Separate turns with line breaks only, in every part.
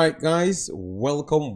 right, guys, welcome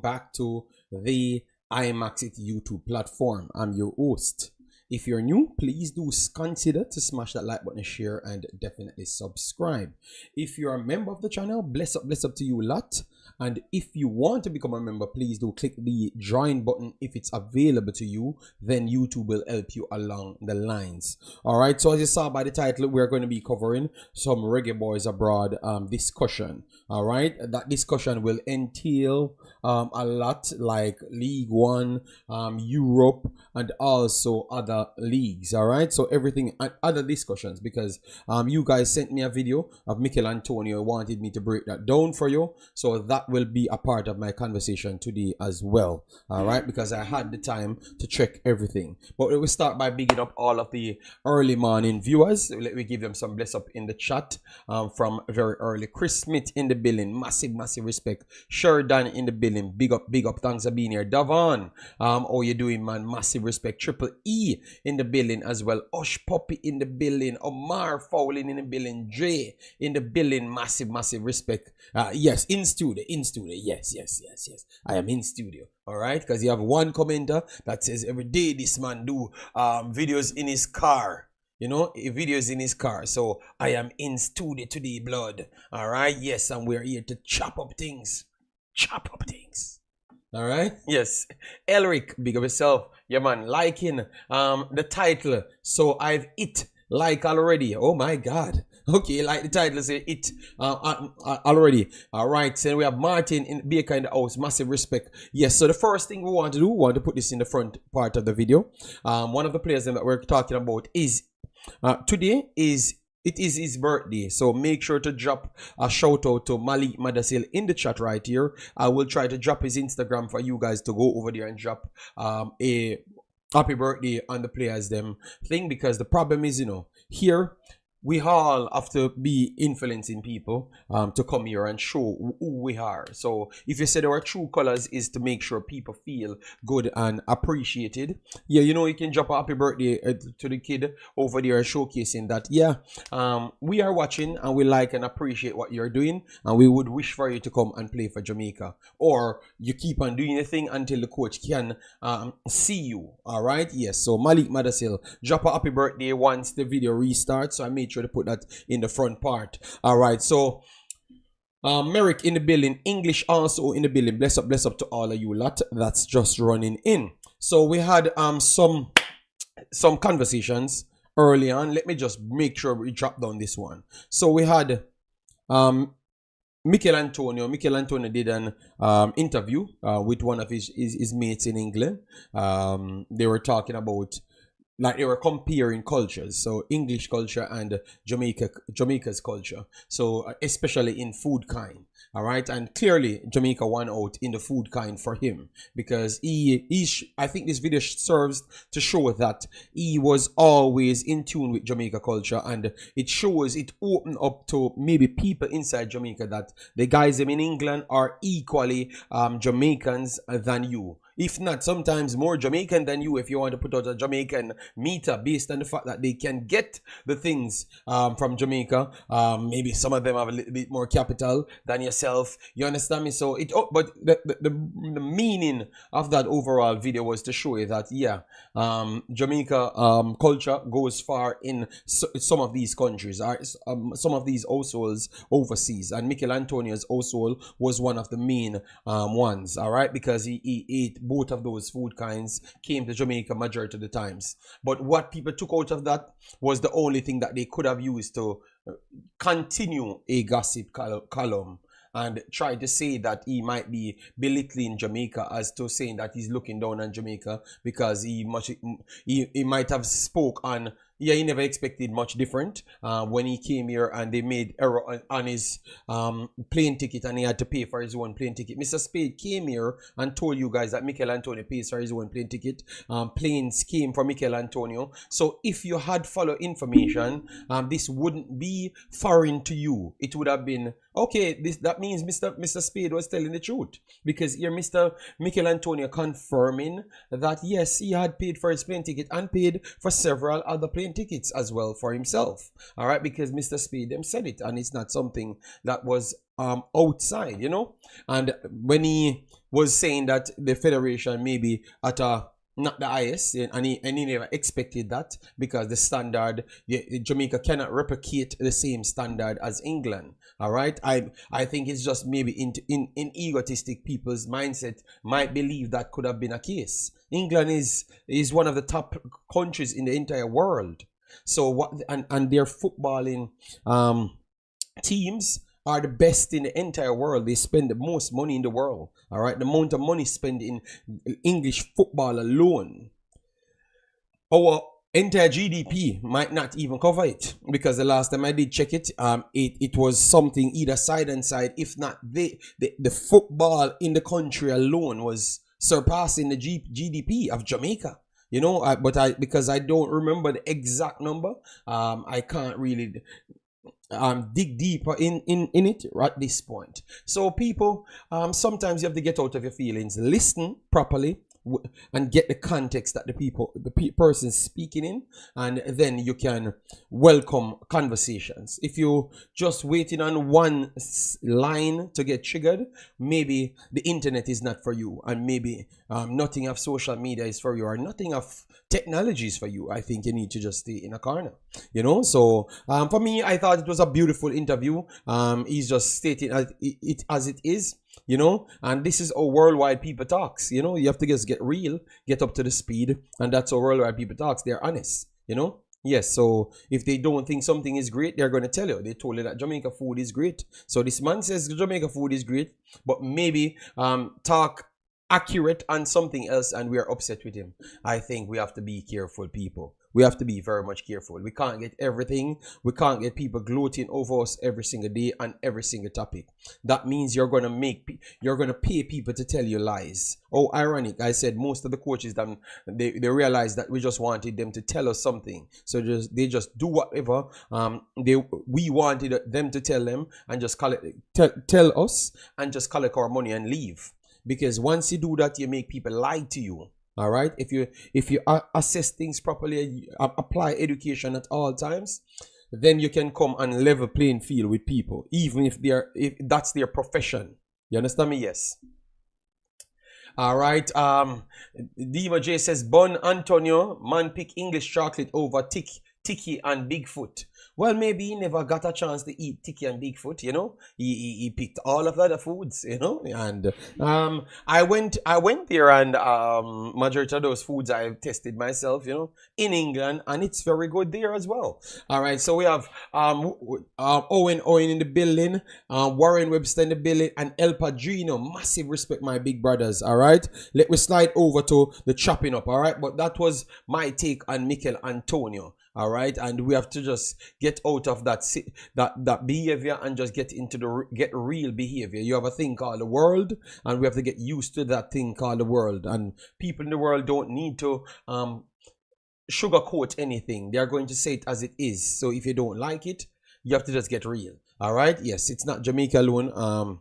back to the Imaxit YouTube platform. I'm your host. If you're new, please do consider to smash that like button, share, and definitely subscribe. If you're a member of the channel, bless up to you a lot. And if you want to become a member, please do click the join button if it's available to you. Then YouTube will help you along the lines. All right. So as you saw by the title, we're going to be covering some Reggae Boyz abroad discussion. All right. That discussion will entail a lot like League One, Europe, and also other leagues. All right. So everything and other discussions, because you guys sent me a video of Michail Antonio, wanted me to break that down for you. So that will be a part of my conversation today as well. All right, because I had the time to check everything. But we will start by bigging up all of the early morning viewers. Let me give them some bless up in the chat from very early. Chris Smith in the building, massive respect. Sheridan in the building, big up, thanks for being here. Davon, how you doing, man? Massive respect. Triple E in the building as well. Osh Poppy in the building. Omar Fowling in the building. Jay in the building, massive respect. Yes, in studio, yes, I am in studio. All right, because you have one commenter that says every day this man do videos in his car. You know, videos in his car. So I am in studio today, blood. All right, yes, and we're here to chop up things. All right, yes. Elric, big up yourself. Yeah, man, liking the title. So I've hit like already. Oh my God. Okay, like the title say it already. All right, so we have Martin in Baker in the house. Massive respect. Yes, so the first thing we want to put this in the front part of the video. One of the players that we're talking about is today is his birthday, so make sure to drop a shout out to Malik Mothersille in the chat right here. I will try to drop his Instagram for you guys to go over there and drop a happy birthday on the players them thing, because the problem is, you know, here we all have to be influencing people to come here and show who we are. So if you said our true colors is to make sure people feel good and appreciated, yeah, you know, you can drop a happy birthday to the kid over there, showcasing that, yeah, we are watching and we like and appreciate what you're doing, and we would wish for you to come and play for Jamaica. Or you keep on doing the thing until the coach can see you. All right, yes. So Malik Mothersille, drop a happy birthday once the video restarts. So I made sure to put that in the front part. All right, so Merrick in the building, English also in the building. Bless up to all of you lot that's just running in. So we had some conversations early on. Let me just make sure we drop down this one. So we had Michail Antonio did an interview with one of his mates in England. They were talking about, like, they were comparing cultures, so English culture and Jamaica's culture, so especially in food kind. All right, and clearly Jamaica won out in the food kind for him, because I think this video serves to show that he was always in tune with Jamaica culture, and it shows, it opened up to maybe people inside Jamaica that the guys in England are equally Jamaicans than you. If not, sometimes more Jamaican than you, if you want to put out a Jamaican meter, based on the fact that they can get the things from Jamaica. Maybe some of them have a little bit more capital than yourself. You understand me? So but the meaning of that overall video was to show you that, yeah, Jamaica culture goes far in some of these countries, some of these households overseas, and Michail Antonio's household was one of the main ones. All right, because he ate both of those food kinds, came to Jamaica majority of the times. But what people took out of that was the only thing that they could have used to continue a gossip column and try to say that he might be belittling Jamaica, as to saying that he's looking down on Jamaica because he might have spoke on, yeah, he never expected much different when he came here and they made error on his plane ticket and he had to pay for his own plane ticket. Mr. Spade came here and told you guys that Michail Antonio pays for his own plane ticket. Planes came from Michail Antonio. So if you had followed information, this wouldn't be foreign to you. It would have been, okay, that means Mr. Spade was telling the truth, because here Mr. Michail Antonio confirming that yes, he had paid for his plane ticket and paid for several other plane plane tickets as well for himself. All right, because Mr. Speed them said it, and it's not something that was outside, you know. And when he was saying that the federation maybe at a not the highest, and he never expected that, because the standard, Jamaica cannot replicate the same standard as England. All right, I think it's just maybe in egotistic people's mindset might believe that could have been a case. England is one of the top countries in the entire world. So what, and their footballing teams are the best in the entire world. They spend the most money in the world. All right, the amount of money spent in English football alone, our entire GDP might not even cover it, because the last time I did check it, it was something either side and side. If not, the football in the country alone was surpassing the GDP of Jamaica. You know, because I don't remember the exact number, I can't really dig deeper in it at this point. So people, sometimes you have to get out of your feelings, listen properly, and get the context that the person speaking in, and then you can welcome conversations. If you just waiting on one line to get triggered, maybe the internet is not for you, and maybe nothing of social media is for you, or nothing of technology is for you. I think you need to just stay in a corner, you know. So for me, I thought it was a beautiful interview. He's just stating it as it is, you know, and this is how worldwide people talks. You know, you have to just get real, get up to the speed, and that's how worldwide people talks. They're honest, you know. Yes, so if they don't think something is great, they're going to tell you. They told you that Jamaica food is great. So this man says Jamaica food is great, but maybe talk accurate on something else, and we are upset with him. I think we have to be careful, people. We have to be very much careful. We can't get everything. We can't get people gloating over us every single day on every single topic. That means you're gonna pay people to tell you lies. Oh, ironic! I said most of the coaches, they realized that we just wanted them to tell us something, so they just do whatever we wanted them to tell them, and just tell us, and just collect our money and leave. Because once you do that, you make people lie to you. All right, if you assess things properly, apply education at all times, then you can come on level playing field with people, even if that's their profession. You understand me? Yes. All right. Diva J says, Bon Antonio, man pick English chocolate over Tiki and Bigfoot. Well, maybe he never got a chance to eat Tiki and Bigfoot, you know. He picked all of the other foods, you know. And I went there, and majority of those foods I've tested myself, you know, in England, and it's very good there as well. All right, so we have Owen in the building, Warren Webster in the building, and El Padrino. Massive respect, my big brothers. All right, let me slide over to the chopping up. All right, but that was my take on Michail Antonio. All right, and we have to just get out of that behavior and just get into the real behavior. You have a thing called the world, and we have to get used to that thing called the world. And people in the world don't need to sugarcoat anything. They are going to say it as it is. So if you don't like it, you have to just get real. All right. Yes, it's not Jamaica alone.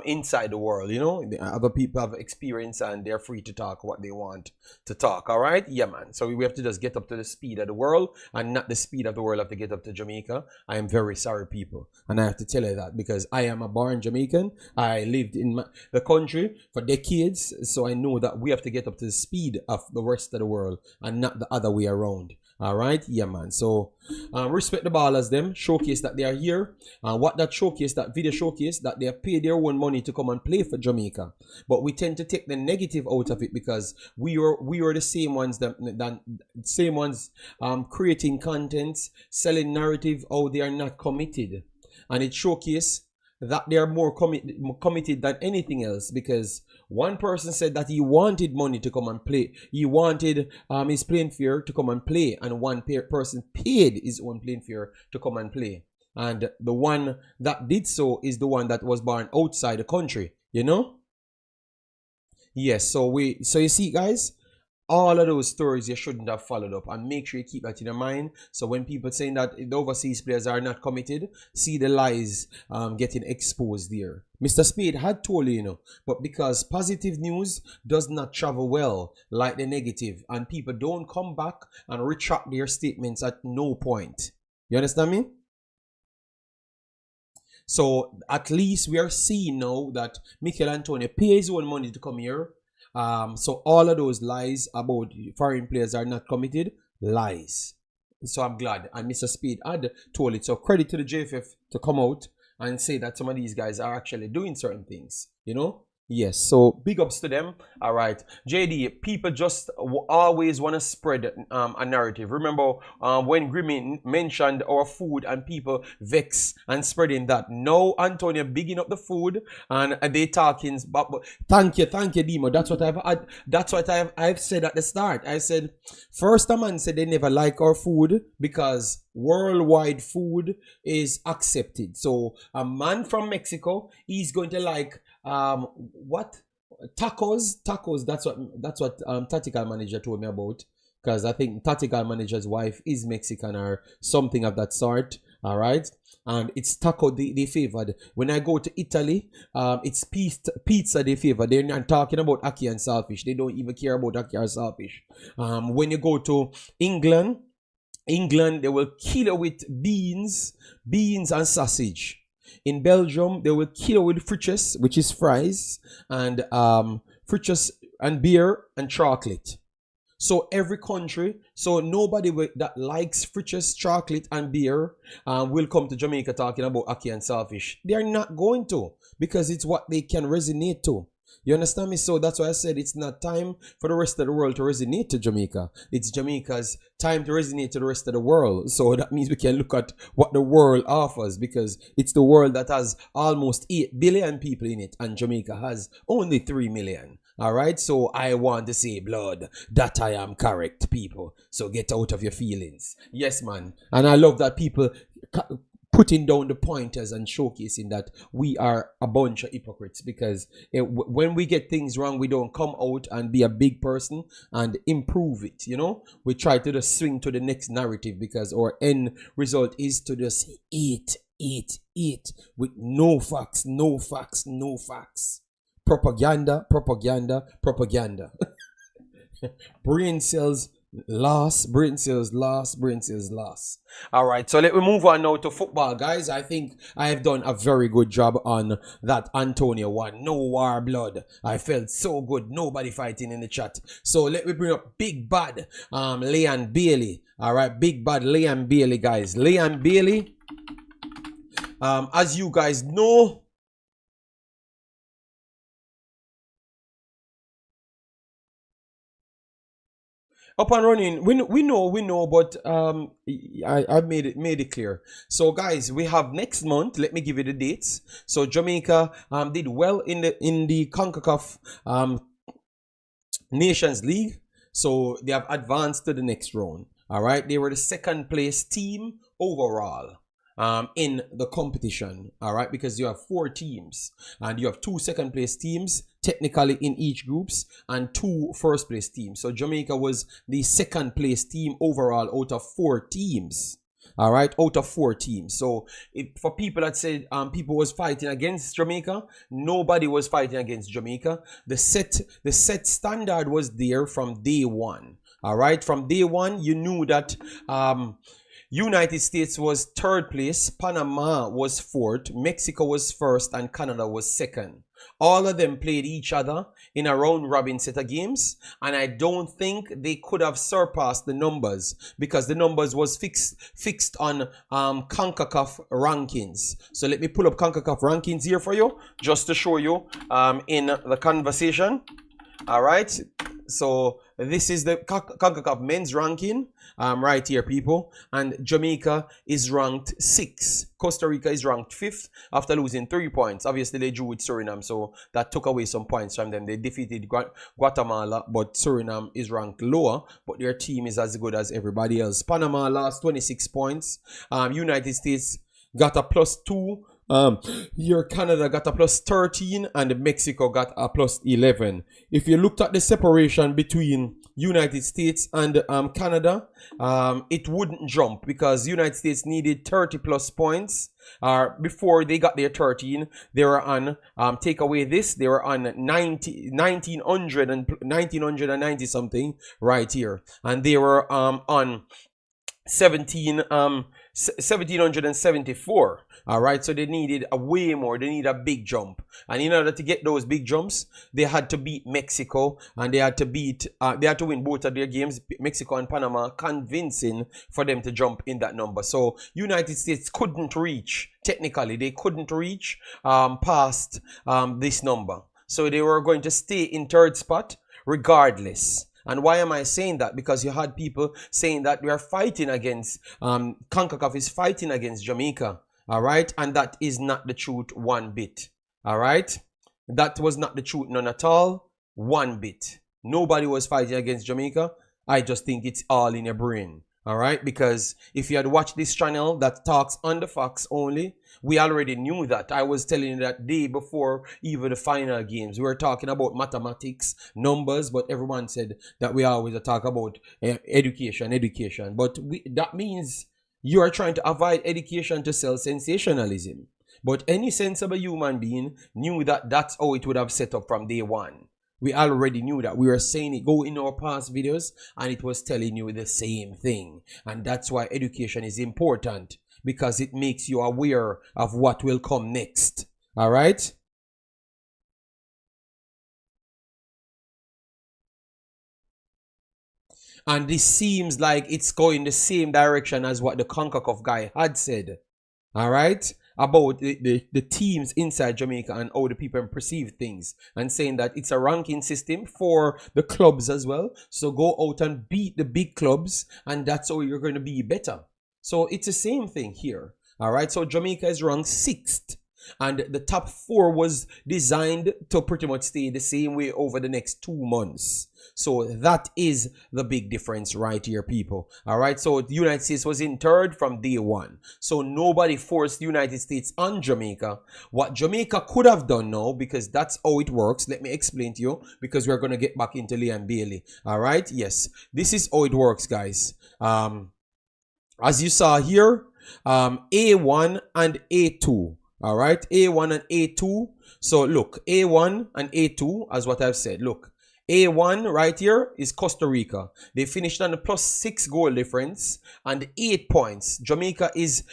Inside the world, you know, the other people have experience, and they're free to talk what they want to talk. All right. Yeah, man. So we have to just get up to the speed of the world, and not the speed of the world have to get up to Jamaica. I am very sorry, people, and I have to tell you that, because I am a born Jamaican. I lived in the country for decades, so I know that we have to get up to the speed of the rest of the world, and not the other way around. All right, yeah, man. So respect the ballers, them showcase that they are here. What that showcase, that video showcase, that they have paid their own money to come and play for Jamaica. But we tend to take the negative out of it, because we are the same ones creating contents, selling narrative. Oh, they are not committed, and it showcase that they are more committed than anything else, because one person said that he wanted money to come and play. He wanted his plane fare to come and play, and one person paid his own plane fare to come and play. And the one that did so is the one that was born outside the country, you know? Yes, so you see, guys, all of those stories you shouldn't have followed up, and make sure you keep that in your mind. So when people saying that the overseas players are not committed, see the lies getting exposed there. Mr. Spade had told you, but because positive news does not travel well like the negative, and people don't come back and retract their statements at no point. You understand me? So at least we are seeing now that Michail Antonio pays his own money to come here. So all of those lies about foreign players are not committed, lies. So I'm glad. And Mr. Speed had told it. So credit to the JFF to come out and say that some of these guys are actually doing certain things, Yes, so big ups to them. All right, JD, people just always want to spread a narrative. Remember when Greenwood mentioned our food and people vex and spreading that. No, Antonio bigging up the food and they talking. But thank you, Dimo. That's what I've said at the start. I said first a man said they never like our food because worldwide food is accepted. So a man from Mexico, he's going to like what tacos. That's what tactical manager told me about, because I think tactical manager's wife is Mexican or something of that sort. All right, and it's taco they favored. When I go to Italy, it's pizza they favor. They're not talking about ackee and saltfish. They don't even care about ackee or saltfish. When you go to England, they will kill you with beans and sausage. In Belgium, they will kill you with frites, which is fries, and frites and beer and chocolate. So every country, so nobody that likes frites, chocolate, and beer will come to Jamaica talking about ackee and saltfish. They are not going to, because it's what they can resonate to. You understand me? So that's why I said it's not time for the rest of the world to resonate to Jamaica. It's Jamaica's time to resonate to the rest of the world. So that means we can look at what the world offers, because it's the world that has almost 8 billion people in it, and Jamaica has only 3 million. All right, so I want to say, blood, that I am correct, people. So get out of your feelings. Yes, man. And I love that people putting down the pointers and showcasing that we are a bunch of hypocrites, because when we get things wrong, we don't come out and be a big person and improve it. We try to just swing to the next narrative, because our end result is to just eat with no facts. Propaganda. Brain cells lost. All right, so let me move on now to football, guys. I think I have done a very good job on that Antonio one. No war blood. I felt so good. Nobody fighting in the chat. So let me bring up Big Bad Leon Bailey. All right, Big Bad Leon Bailey, guys. Leon Bailey, as you guys know, up and running. We know, but I made it clear. So guys, we have next month. Let me give you the dates. So Jamaica did well in the Concacaf Nations League. So they have advanced to the next round. All right, they were the second place team overall in the competition. All right, because you have 4 teams and you have 2 second place teams technically in each groups and 2 first place teams. So Jamaica was the second place team overall out of 4 teams. All right, out of 4 teams. So for people that said people was fighting against Jamaica, nobody was fighting against Jamaica. The set standard was there from day one. All right, from day one, you knew that United States was 3rd place, Panama was 4th, Mexico was 1st, and Canada was 2nd. All of them played each other in a round robin set of games, and I don't think they could have surpassed the numbers, because the numbers was fixed on CONCACAF rankings. So let me pull up CONCACAF rankings here for you, just to show you in the conversation. All right, so this is the CONCACAF men's ranking right here, people. And Jamaica is ranked 6th. Costa Rica is ranked 5th after losing 3 points. Obviously, they drew with Suriname, so that took away some points from them. They defeated Guatemala, but Suriname is ranked lower, but their team is as good as everybody else. Panama lost 26 points. United States got a +2 Here Canada got a plus 13 and Mexico got a plus 11. If you looked at the separation between United States and Canada, it wouldn't jump because United States needed 30 plus points. Before they got their 13, they were on, take away this, they were on 1990 something right here. And they were on 1774. All right, so they needed a way more. They need a big jump, and in order to get those big jumps, they had to beat Mexico, and they had to win both of their games, Mexico and Panama, convincing for them to jump in that number. So United States couldn't reach, technically they couldn't reach past this number, so they were going to stay in third spot regardless. And why am I saying that? Because you had people saying that we are fighting against, Concacaf is fighting against Jamaica. All right. And that is not the truth one bit. All right. That was not the truth, none at all. One bit. Nobody was fighting against Jamaica. I just think it's all in your brain. All right. Because if you had watched this channel that talks on the facts only, we already knew that. I was telling you that day before even the final games. We were talking about mathematics, numbers, but everyone said that we always talk about education. But that means you are trying to avoid education to sell sensationalism. But any sensible human being knew that that's how it would have set up from day one. We already knew that. We were saying it, go in our past videos, and it was telling you the same thing. And that's why education is important, because it makes you aware of what will come next. All right? And this seems like it's going the same direction as what the Concacaf guy had said. All right? About the teams inside Jamaica and how the people perceive things, and saying that it's a ranking system for the clubs as well. So go out and beat the big clubs, and that's how you're going to be better. So it's the same thing here. All right. So Jamaica is ranked 6th, and the top 4 was designed to pretty much stay the same way over the next 2 months. So that is the big difference right here, people. All right. So the United States was in 3rd from day one. So nobody forced the United States on Jamaica. What Jamaica could have done now, because that's how it works. Let me explain to you, because we're going to get back into Lee and Bailey. All right. Yes, this is how it works, guys. As you saw here, A1 and A2. All right, A1 and A2. So look, A1 and A2, as what I've said. Look, A1 right here is Costa Rica. They finished on a +6 goal difference and 8 points. Jamaica is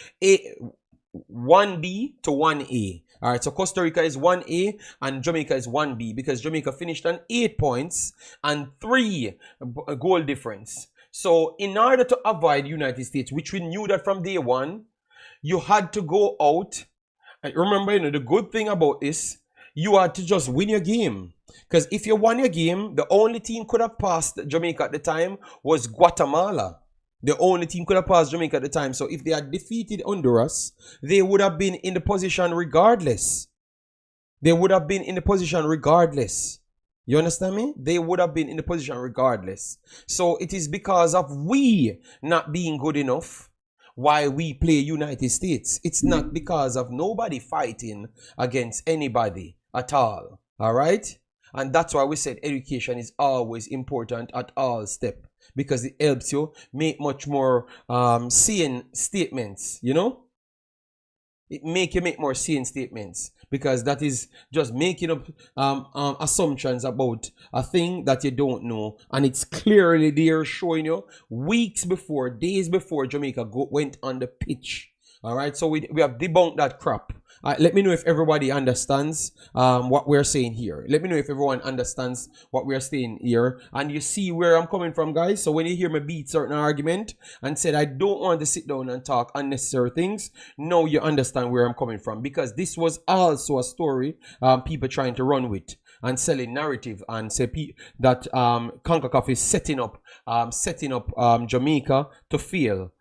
1B to 1A. All right, so Costa Rica is 1A and Jamaica is 1B, because Jamaica finished on 8 points and 3 goal difference. So in order to avoid United States, which we knew that from day one, you had to go out. And remember, you know, the good thing about this, you had to just win your game. Because if you won your game, the only team could have passed Jamaica at the time was Guatemala. The only team could have passed Jamaica at the time. So if they had defeated Honduras, they would have been in the position regardless. They would have been in the position regardless. You understand me? They would have been in the position regardless. So it is because of we not being good enough why we play United States. It's not because of nobody fighting against anybody at all. All right? And that's why we said education is always important at all steps, because it helps you make much more sane statements, you know? It make you make more sane statements, because that is just making up assumptions about a thing that you don't know, and it's clearly there showing you weeks before, days before Jamaica went on the pitch. All right, so we have debunked that crap. Let me know if everybody understands what we're saying here. Let me know if everyone understands what we're saying here, and you see where I'm coming from, guys. So when you hear me beat certain argument and said I don't want to sit down and talk unnecessary things, now you understand where I'm coming from, because this was also a story people trying to run with and selling narrative and say that Concacaf is setting up Jamaica to fail.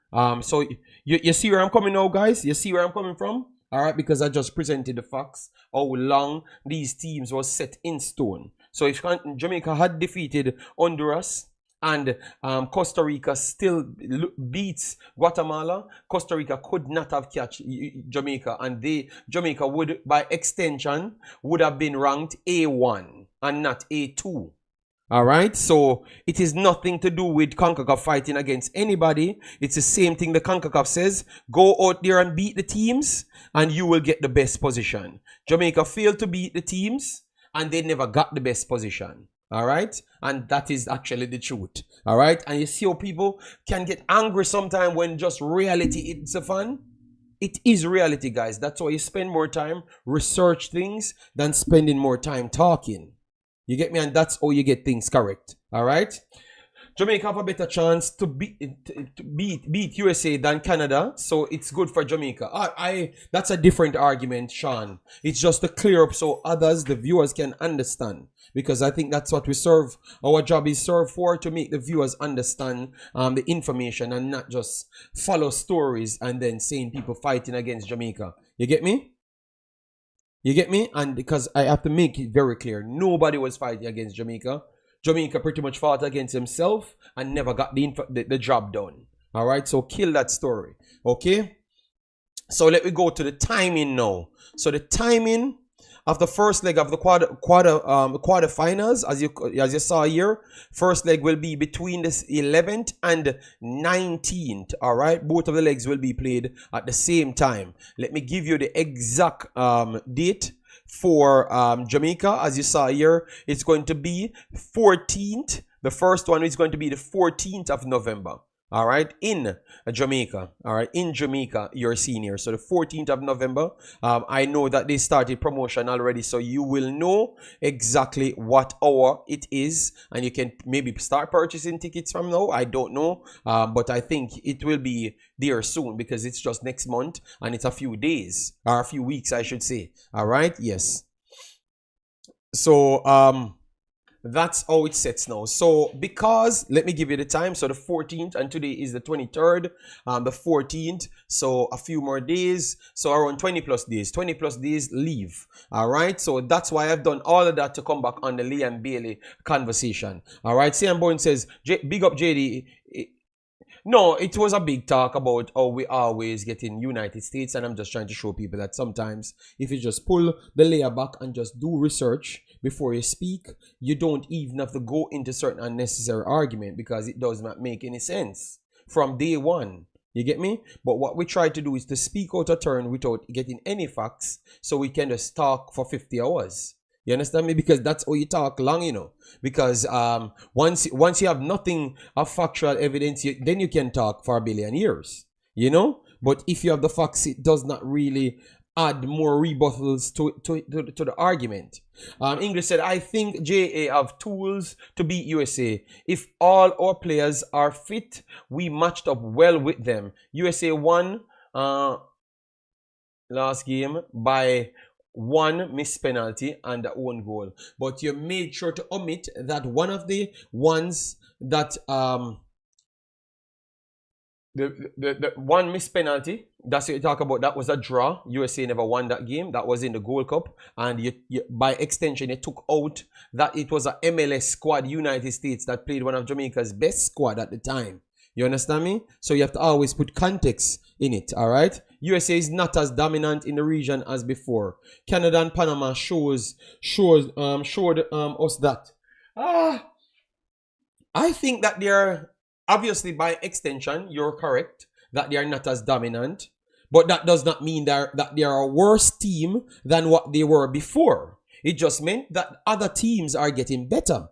So you see where I'm coming now, guys? You see where I'm coming from? All right, because I just presented the facts, how long these teams was set in stone. So if Jamaica had defeated Honduras and Costa Rica still beats Guatemala, Costa Rica could not have catch Jamaica, and Jamaica would, by extension, would have been ranked A1 and not A2. All right, so it is nothing to do with Concacaf fighting against anybody. It's the same thing the Concacaf says. Go out there and beat the teams and you will get the best position. Jamaica failed to beat the teams and they never got the best position. All right, and that is actually the truth. All right, and you see how people can get angry sometimes when just reality is a fun. It is reality, guys. That's why you spend more time research things than spending more time talking. You get me? And that's how you get things correct. All right. Jamaica have a better chance to beat USA than Canada, so it's good for Jamaica. That's a different argument, Sean. It's just to clear up so others, the viewers, can understand. Because I think that's what we serve. Our job is served for, to make the viewers understand the information and not just follow stories and then saying people fighting against Jamaica. You get me? You get me? And because I have to make it very clear, nobody was fighting against Jamaica. Jamaica pretty much fought against himself and never got the job done. All right, so kill that story. Okay, so let me go to the timing now. So the timing of the first leg of the quarterfinals, as you saw here, first leg will be between the 11th and 19th. All right, both of the legs will be played at the same time. Let me give you the exact date for Jamaica. As you saw here, it's going to be 14th. The first one is going to be the 14th of November. All right, in Jamaica. All right, in Jamaica, you're seeing here. So the 14th of November. I know that they started promotion already, so you will know exactly what hour it is, and you can maybe start purchasing tickets from now. I don't know, but I think it will be there soon because it's just next month and it's a few days or a few weeks, I should say. All right, yes. So that's how it sets now. So because, let me give you the time. So the 14th, and today is the 23rd, the 14th, so a few more days, so around 20 plus days leave. All right, so that's why I've done all of that to come back on the Lee and Bailey conversation. All right, Sam Bowen says, big up JD. No, it was a big talk about how we always get in United States, and I'm just trying to show people that sometimes if you just pull the layer back and just do research before you speak, you don't even have to go into certain unnecessary argument because it does not make any sense from day one. You get me? But what we try to do is to speak out of turn without getting any facts, so we can just talk for 50 hours. You understand me? Because that's how you talk long, you know. Because once you have nothing of factual evidence, then you can talk for a billion years, you know. But if you have the facts, it does not really add more rebuttals to the argument. English said, I think JA have tools to beat USA. If all our players are fit, we matched up well with them. USA won last game by one missed penalty and the own goal, but you made sure to omit that one of the ones that the one missed penalty, that's what you talk about, that was a draw. USA never won that game. That was in the Gold Cup, and you by extension you took out that it was a MLS squad, United States, that played one of Jamaica's best squad at the time. You understand me? So you have to always put context in it. All right, USA is not as dominant in the region as before. Canada and Panama showed us that. I think that they are, obviously by extension, you're correct that they are not as dominant, but that does not mean that they are a worse team than what they were before. It just meant that other teams are getting better.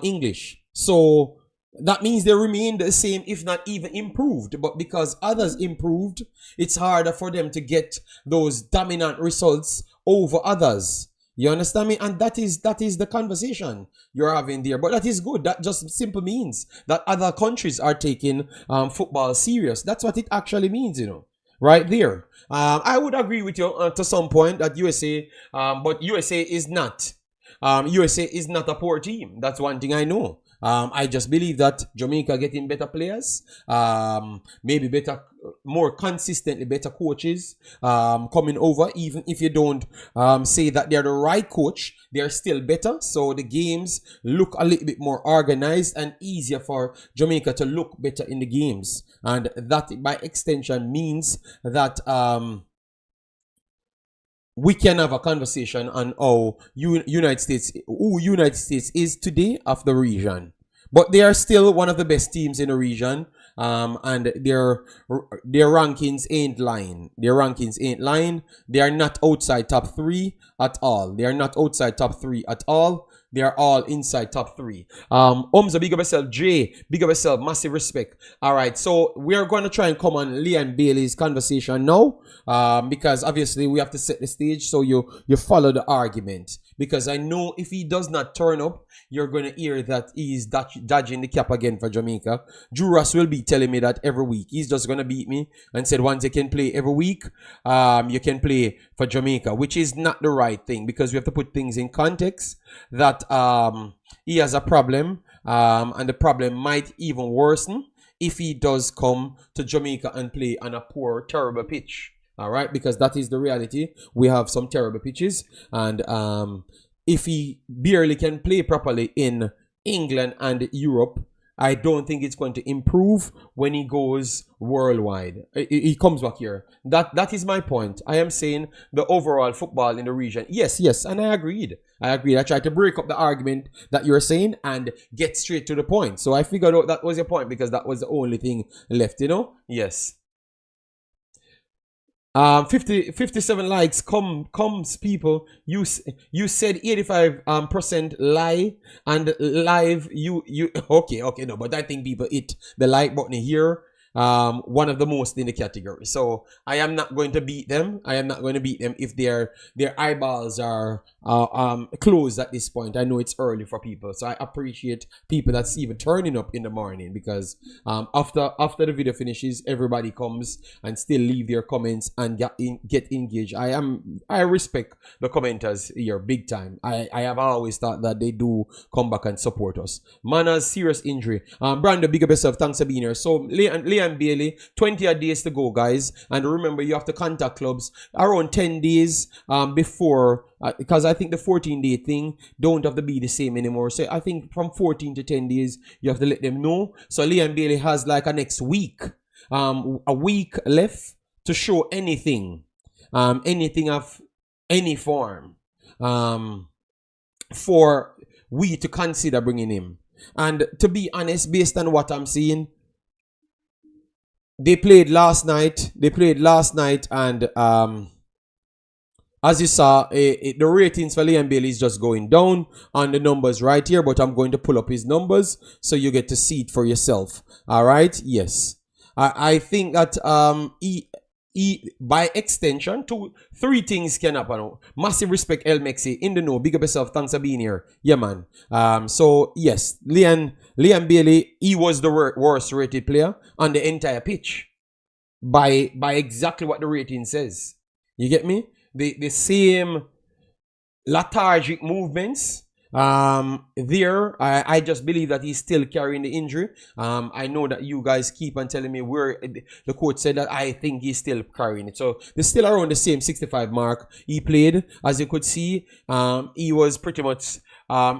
English. So that means they remain the same, if not even improved. But because others improved, it's harder for them to get those dominant results over others. You understand me? And that is the conversation you're having there. But that is good. That just simply means that other countries are taking football serious. That's what it actually means, you know, right there. I would agree with you to some point that USA, but USA is not a poor team. That's one thing I know. I just believe that Jamaica getting better players, maybe better, more consistently better coaches coming over. Even if you don't say that they're the right coach, they're still better. So the games look a little bit more organized and easier for Jamaica to look better in the games. And that by extension means that we can have a conversation on how United States, who United States is today of the region. But they are still one of the best teams in the region, and their rankings ain't lying. Their rankings ain't lying. They are not outside top three at all. They are not outside top three at all. They are all inside top three. Umza, big up yourself. Jay, big up yourself. Massive respect. All right, so we are going to try and come on Lee and Bailey's conversation now, because obviously we have to set the stage so you follow the argument. Because I know if he does not turn up, you're going to hear that he's dodging the cap again for Jamaica. Jon Russell will be telling me that every week. He's just going to beat me and said once you can play every week, you can play for Jamaica, which is not the right thing, because we have to put things in context that he has a problem, and the problem might even worsen if he does come to Jamaica and play on a poor, terrible pitch. All right, because that is the reality. We have some terrible pitches, and if he barely can play properly in England and Europe, I don't think it's going to improve when he goes worldwide. He comes back here. That is my point. I am saying the overall football in the region. Yes, and I agreed. I tried to break up the argument that you're saying and get straight to the point. So I figured out that was your point because that was the only thing left, Yes. 57 likes comes people. You said 85% lie and live. You okay, no, but I think people hit the like button here. One of the most in the category. So I am not going to beat them. If their eyeballs are closed at this point. I know it's early for people, so I appreciate people that's even turning up in the morning, because after the video finishes, everybody comes and still leave their comments and get engaged. I respect the commenters here big time. I have always thought that they do come back and support us. Mana's serious injury. Brando, big up yourself. Thanks for being here. So Lee and Bailey, 20 days to go, guys. And remember, you have to contact clubs around 10 days before, because I think the 14-day thing don't have to be the same anymore. So I think from 14 to 10 days, you have to let them know. So Lee and Bailey has like a next week, a week left to show anything, anything of any form, for we to consider bringing him. And to be honest, based on what I'm seeing, they played last night, and as you saw, the ratings for Liam Bailey is just going down on the numbers right here, but I'm going to pull up his numbers so you get to see it for yourself. All right? Yes. I think that by extension, three things can happen. Massive respect, Imaxit, in the know. Big up yourself. Thanks for being here. Yeah, man. So, yes, Liam Bailey, he was the worst rated player on the entire pitch by exactly what the rating says. You get me? The same lethargic movements. There, I just believe that he's still carrying the injury. I know that you guys keep on telling me where the coach said that. I think he's still carrying it. So they're still around the same 65 mark. He played, as you could see, he was pretty much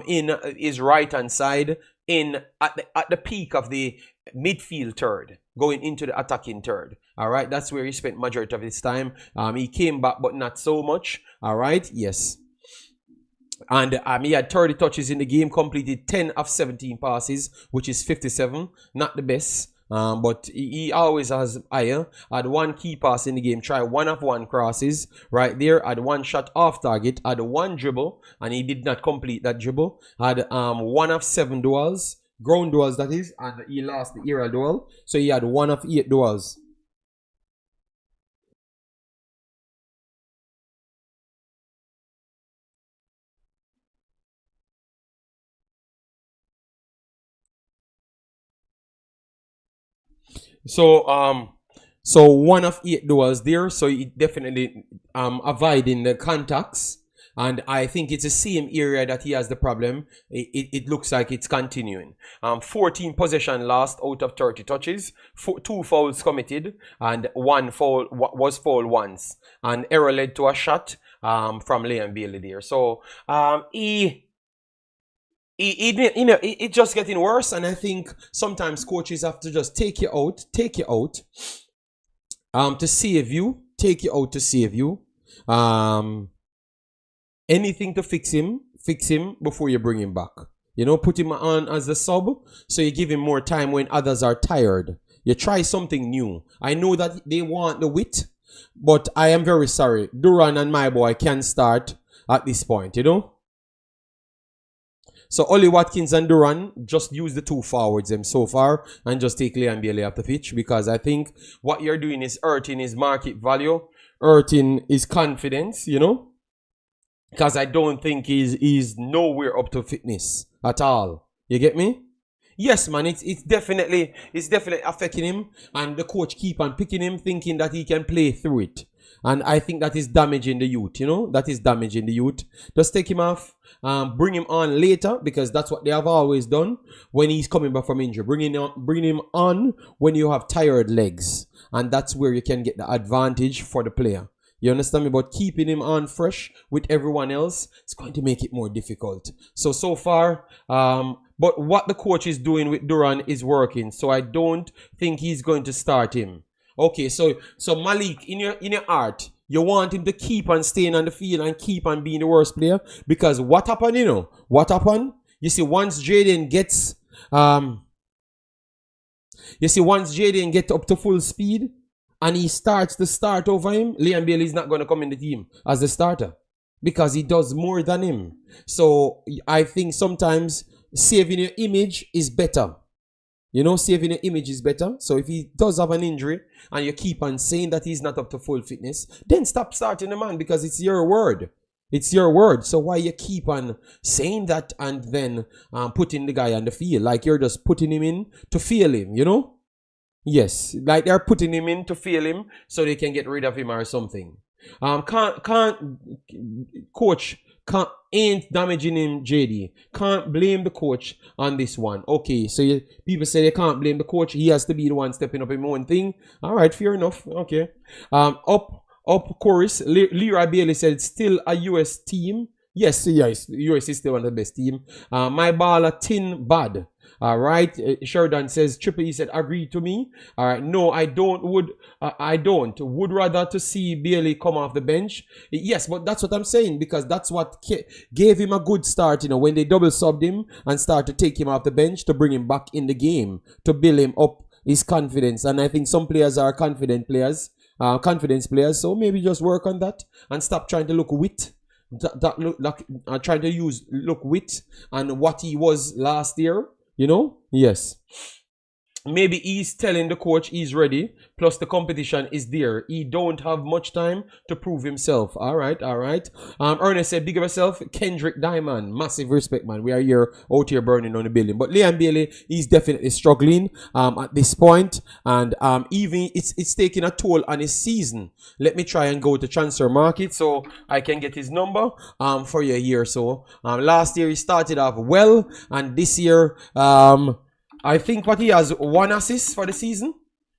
in his right hand side at the peak of the midfield third, going into the attacking third. All right, that's where he spent majority of his time. He came back, but not so much. All right, yes. And he had 30 touches in the game, completed 10 of 17 passes, which is 57. Not the best, but he always has higher. Had one key pass in the game, try 1 of 1 crosses right there. Had 1 shot off target, had 1 dribble, and he did not complete that dribble. Had 1 of 7 duels, ground duels that is, and he lost the aerial duel. So he had 1 of 8 duels. So 1 of 8 duels there, so he definitely avoiding the contacts. And I think it's the same area that he has the problem. It looks like it's continuing. 14 possession lost out of 30 touches, 2 fouls committed, and 1 foul was fouled once. And error led to a shot from Liam Bailey there. So it's just getting worse, and I think sometimes coaches have to just take you out, to save you, take you out to save you. Anything to fix him before you bring him back. You know, put him on as a sub, so you give him more time when others are tired. You try something new. I know that they want the wit, but I am very sorry. Duran and my boy can start at this point, you know. So Ollie Watkins and Duran, just use the 2 forwards them so far and just take Liam Bailey off the pitch, because I think what you're doing is hurting his market value, hurting his confidence, you know. Because I don't think he's nowhere up to fitness at all. You get me? Yes, man, it's definitely affecting him, and the coach keep on picking him, thinking that he can play through it. And I think that is damaging the youth, you know? That is damaging the youth. Just take him off, bring him on later, because that's what they have always done when he's coming back from injury. Bring him on when you have tired legs. And that's where you can get the advantage for the player. You understand me? But keeping him on fresh with everyone else, it's going to make it more difficult. So far, but what the coach is doing with Duran is working. So I don't think he's going to start him. Okay, so Malik, in your heart, you want him to keep on staying on the field and keep on being the worst player, because what happened? You know what happened? You see, once Jaden gets up to full speed, and he starts to start over him, Liam Bailey is not going to come in the team as the starter, because he does more than him. So I think sometimes saving your image is better. You know, saving your image is better. So if he does have an injury and you keep on saying that he's not up to full fitness, then stop starting the man, because it's your word. It's your word. So why you keep on saying that and then putting the guy on the field? Like you're just putting him in to feel him, you know? Yes, like they're putting him in to feel him so they can get rid of him or something. Coach ain't damaging him, JD. Can't blame the coach on this one. Okay, so people say they can't blame the coach. He has to be the one stepping up in one thing. All right, fair enough. Okay. Up chorus. Leroy Bailey said still a US team. Yes, US is still one of the best team. My baller tin bad. All right. Sheridan says Triple E said agree to me. All right. No, I don't. Would rather to see Bailey come off the bench. Yes, but that's what I'm saying, because that's what gave him a good start. You know, when they double subbed him and started to take him off the bench to bring him back in the game to build him up his confidence. And I think some players are confidence players. So maybe just work on that and stop trying to look wit. Trying to look wit and what he was last year. You know? Yes. Maybe he's telling the coach he's ready, plus the competition is there. He don't have much time to prove himself. All right. Ernest said, big of yourself, Kendrick Diamond. Massive respect, man. We are out here burning on the building. But Liam Bailey, he's definitely struggling at this point. And even it's taking a toll on his season. Let me try and go to transfer market so I can get his number for a year or so. Last year he started off well, and this year I think he has 1 assist for the season.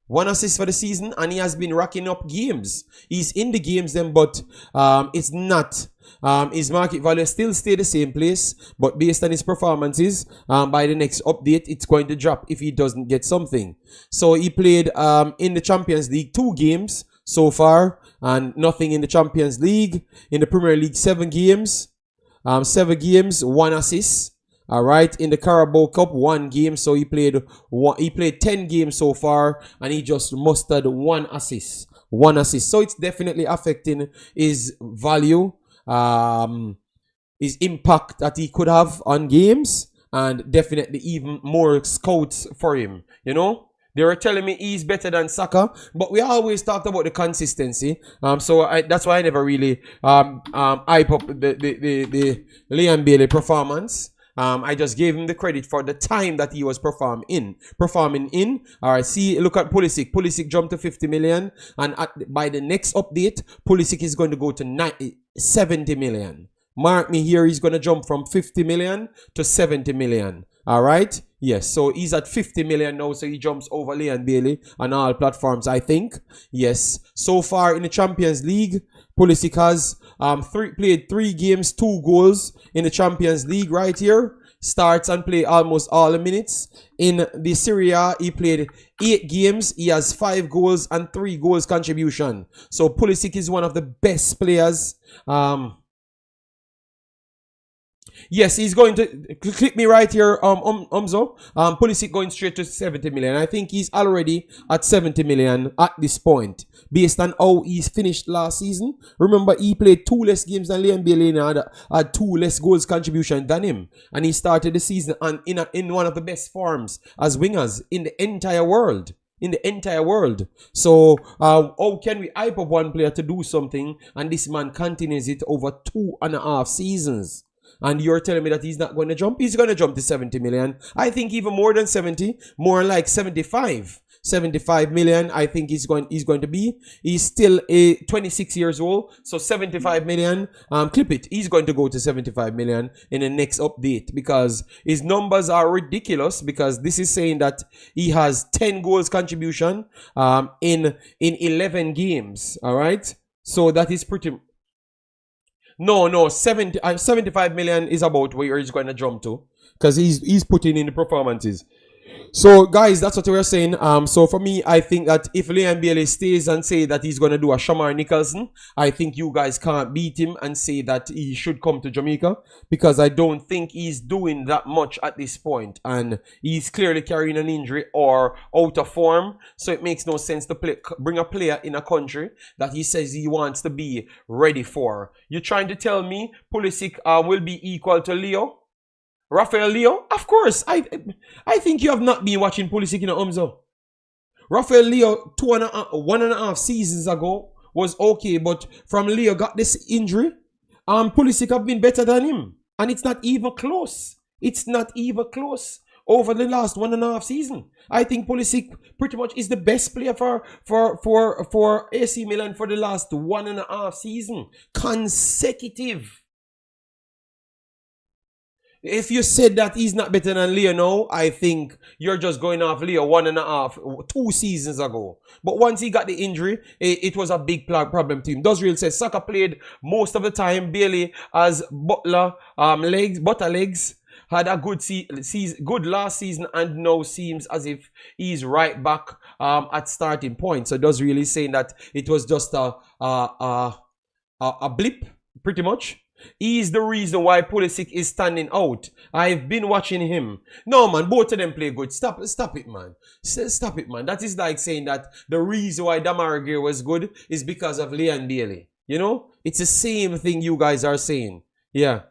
1 assist for the season, and he has been racking up games. He's in the games then, but it's not. His market value still stay the same place, but based on his performances, by the next update, it's going to drop if he doesn't get something. So he played in the Champions League 2 games so far, and nothing in the Champions League. In the Premier League, 7 games. 7 games, 1 assist. All right, in the Carabao Cup, 1 game, so he played 10 games so far, and he just mustered 1 assist. 1 assist. So it's definitely affecting his value, his impact that he could have on games, and definitely even more scouts for him. You know, they were telling me he's better than Saka, but we always talked about the consistency. So that's why I never really hype up the Liam Bailey performance. I just gave him the credit for the time that he was performing in. All right, see, look at Pulisic. Pulisic jumped to 50 million, and by the next update, Pulisic is going to go to 70 million. Mark me here, he's going to jump from 50 million to 70 million. All right? Yes, so he's at 50 million now, so he jumps over Leon Bailey on all platforms, I think. Yes, so far in the Champions League, Pulisic has played 3 games, 2 goals in the Champions League right here. Starts and play almost all the minutes. In the Serie A, he played 8 games. He has 5 goals and 3 goals contribution. So Pulisic is one of the best players. Yes, he's going to click me right here, Umzo. Pulisic going straight to 70 million. I think he's already at 70 million at this point, based on how he's finished last season. Remember, he played 2 less games than Leon Bailey and had 2 less goals contribution than him. And he started the season in one of the best forms as wingers in the entire world. So how can we hype up one player to do something and this man continues it over 2.5 seasons? And you're telling me that he's not going to jump? He's going to jump to 70 million. I think even more than 70, more like 75. 75 million, I think he's going to be. He's still 26 years old, so 75 million. Clip it. He's going to go to 75 million in the next update because his numbers are ridiculous. Because this is saying that he has 10 goals contribution in 11 games. All right, so that is pretty. No, 75 million is about where he's going to jump to because he's putting in the performances. So guys, that's what we were saying. So for me, I think that if Leon Bailey stays and say that he's going to do a Shamar Nicholson, I think you guys can't beat him and say that he should come to Jamaica, because I don't think he's doing that much at this point, and he's clearly carrying an injury or out of form. So it makes no sense to bring a player in a country that he says he wants to be ready for. You're trying to tell me Pulisic will be equal to Leo? Rafael Leo? Of course. I think you have not been watching Pulisic in the Umzo. Rafael Leo 1.5 seasons ago was okay, but from Leo got this injury, Pulisic have been better than him. And it's not even close. It's not even close over the last 1.5 season. I think Pulisic pretty much is the best player for AC Milan for the last 1.5 season. Consecutive. If you said that he's not better than Leo now, I think you're just going off Leo 2 seasons ago. But once he got the injury, it was a big problem to him. Dozreal says Saka played most of the time. Bailey as butter legs. Had a good last season, and now seems as if he's right back at starting point. So Dozreal is saying that it was just a blip, pretty much. He's the reason why Pulisic is standing out. I've been watching him. No, man, both of them play good. Stop it, man. Stop it, man. That is like saying that the reason why Damargue was good is because of Leon Bailey. You know? It's the same thing you guys are saying. Yeah.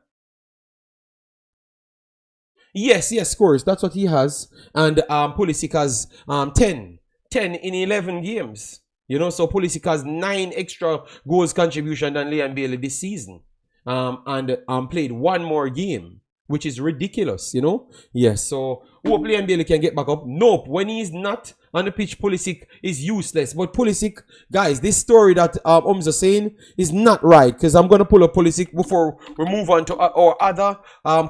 Yes, of course. That's what he has. And Pulisic has 10 in 11 games. You know, so Pulisic has 9 extra goals contribution than Leon Bailey this season. And played 1 more game, which is ridiculous, you know. Yes, so hope Leon Bailey can get back up. Nope, when he's not on the pitch, Pulisic is useless. But Pulisic, guys, this story that Umza saying is not right, because I'm going to pull up Pulisic before we move on to our other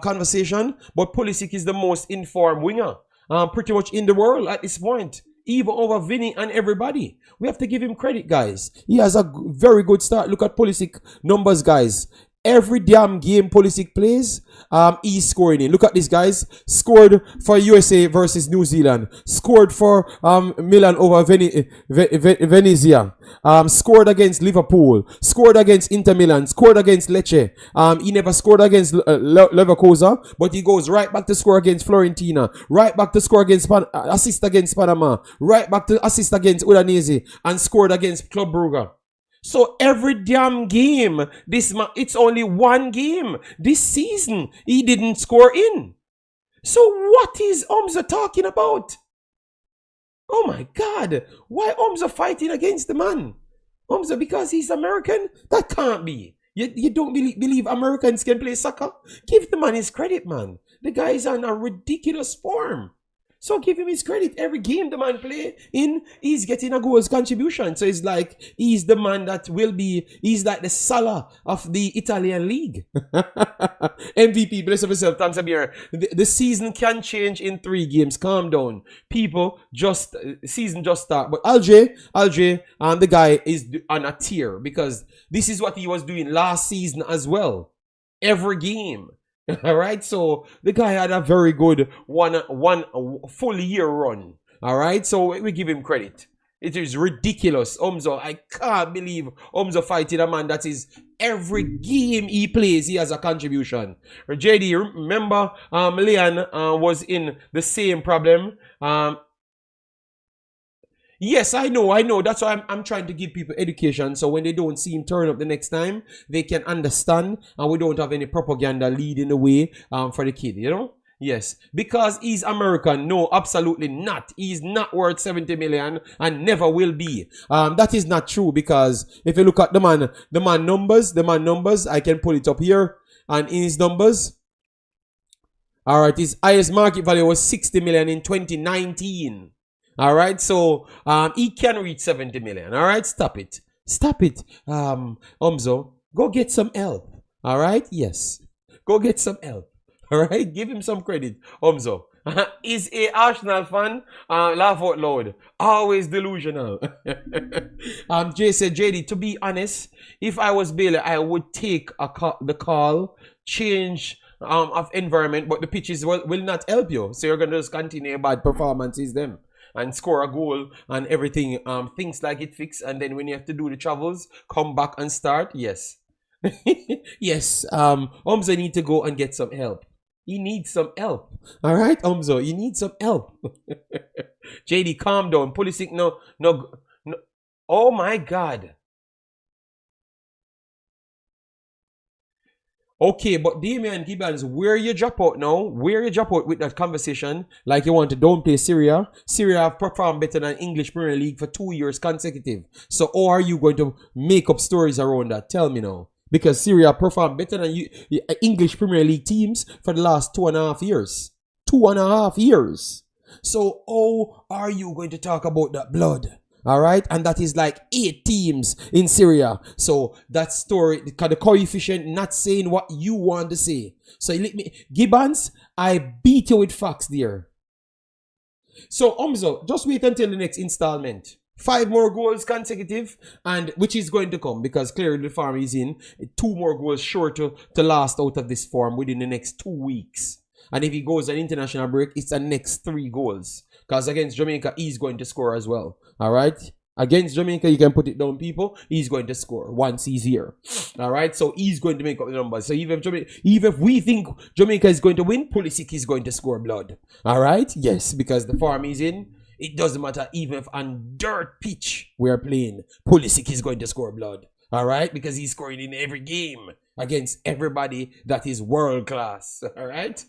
conversation. But Pulisic is the most informed winger pretty much in the world at this point, even over Vinny and everybody. We have to give him credit, guys. He has a very good start. Look at Pulisic numbers, guys. Every damn game Pulisic plays, he's scoring in. Look at this, guys. Scored for USA versus New Zealand. Scored for Milan over Venezia. Scored against Liverpool. Scored against Inter Milan. Scored against Lecce. He never scored against Leverkusen, but he goes right back to score against Florentina. Right back to score against assist against Panama. Right back to assist against Udinese, and scored against Club Brugge. So every damn game, it's only 1 game this season he didn't score in. So what is Umza talking about? Oh my God, why Umza fighting against the man? Umza because he's American? That can't be. You don't believe Americans can play soccer? Give the man his credit, man. The guy is on a ridiculous form. So give him his credit. Every game the man play in, he's getting a goals contribution. So it's like he's the man that will be, he's like the Salah of the Italian league. MVP, bless of yourself. Thanks, Amir. The season can change in 3 games. Calm down. People, just, season just start. But Alger, the guy is on a tear because this is what he was doing last season as well. Every game. All right, so the guy had a very good one full year run. All right, so we give him credit. It is ridiculous, Umzo. I can't believe Umzo fighting a man that is every game he plays, he has a contribution. JD, remember, Leon was in the same problem. Yes, I know. That's why I'm trying to give people education. So when they don't see him turn up the next time, they can understand and we don't have any propaganda leading the way for the kid, you know? Yes. Because he's American. No, absolutely not. He's not worth 70 million and never will be. That is not true because if you look at the man numbers, I can pull it up here. And in his numbers, all right, his highest market value was 60 million in 2019. All right, so he can reach 70 million. All right, stop it. Umzo, go get some help. All right, yes, go get some help. All right, give him some credit. Umzo is a Arsenal fan. Laugh out loud. Always delusional. Jay said, JD, to be honest, if I was Bailey, I would take the call, change of environment, but the pitches will not help you. So you're gonna just continue bad performances them. And score a goal and everything, things like it fix, and then when you have to do the travels, come back and start. Yes. Yes, Umzo need to go and get some help. He needs some help. All right, Umzo, you need some help. JD, calm down. Pulisic, no. Oh my God. Okay, but Damion Gibbons, where you drop out now? Where you drop out with that conversation? Like you want to downplay Syria? Syria have performed better than English Premier League for 2 years consecutive. So how are you going to make up stories around that? Tell me now. Because Syria performed better than English Premier League teams for the last 2.5 years. 2.5 years. So how are you going to talk about that blood? All right, and that is like 8 teams in Syria. So that story, the coefficient not saying what you want to say. So let me, Gibbons, I beat you with facts there. So Umzo, just wait until the next installment. 5 more goals consecutive, and which is going to come because clearly the farm is in 2 more goals sure to last out of this form within the next 2 weeks. And if he goes an international break, it's the next 3 goals. Because against Jamaica, he's going to score as well. All right? Against Jamaica, you can put it down, people. He's going to score once he's here. All right? So he's going to make up the numbers. So even if we think Jamaica is going to win, Pulisic is going to score blood. All right? Yes, because the farm is in. It doesn't matter even if on dirt pitch we are playing. Pulisic is going to score blood. All right? Because he's scoring in every game against everybody that is world class. All right?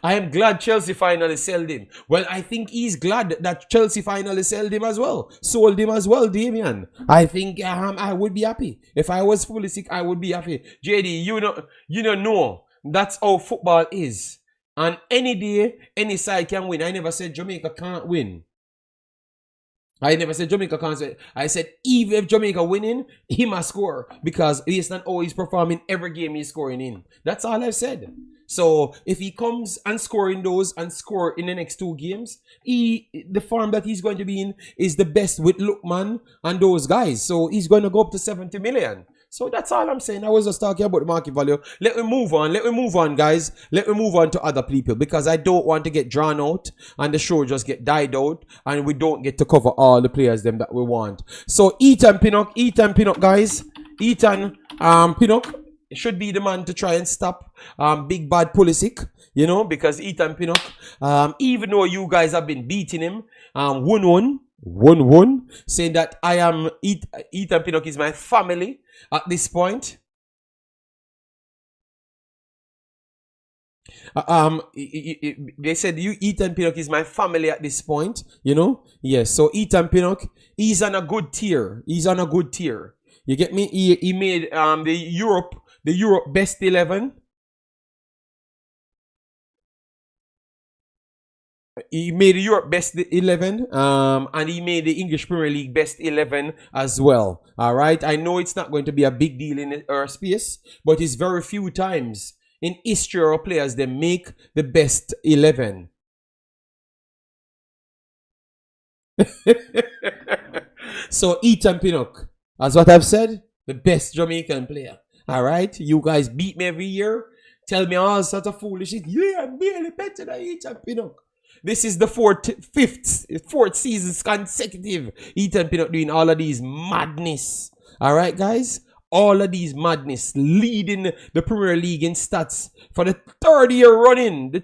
I am glad Chelsea finally sold him. Well, I think he's glad that Chelsea finally sold him as well. Sold him as well, Damion. I think I would be happy. If I was Pulisic, I would be happy. JD, you don't know. That's how football is. And any day, any side can win. I never said Jamaica can't win. I never said Jamaica can't win. I said even if Jamaica winning, he must score. Because he's not always performing every game he's scoring in. That's all I've said. So if he comes and scoring those and score in the next 2 games, the form that he's going to be in is the best with Lookman and those guys. So he's going to go up to 70 million. So that's all I'm saying. I was just talking about the market value. Let me move on, guys. Let me move on to other people because I don't want to get drawn out and the show just get died out and we don't get to cover all the players them that we want. So Ethan Pinnock, guys. Ethan Pinnock should be the man to try and stop big bad Pulisic, you know, because Ethan Pinnock, even though you guys have been beating him 1-1, saying that I am Ethan Pinnock is my family at this point. They said Ethan Pinnock is my family at this point, you know. Yes, so Ethan Pinnock, he's on a good tier. You get me? He made the Europe best 11. He made the Europe best 11, and he made the English Premier League best 11 as well. All right, I know it's not going to be a big deal in our space, but it's very few times in history of players they make the best 11. So Ethan Pinnock, as what I've said, the best Jamaican player. All right, you guys beat me every year, tell me all sorts of foolish shit. Yeah, I'm barely better than Ethan Pinnock. This is the fourth season consecutive Ethan Pinnock doing all of these madness. All right, guys, all of these madness, leading the Premier League in stats for the third year running.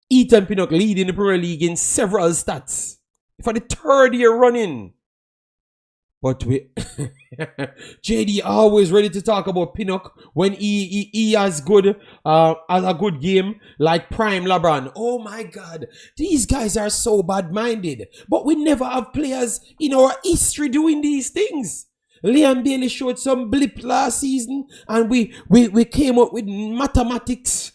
Ethan Pinnock leading the Premier League in several stats for the third year running. But we JD always ready to talk about Pinnock when he has a good game like Prime LeBron. Oh my God, these guys are so bad-minded. But we never have players in our history doing these things. Liam Bailey showed some blip last season, and we came up with mathematicians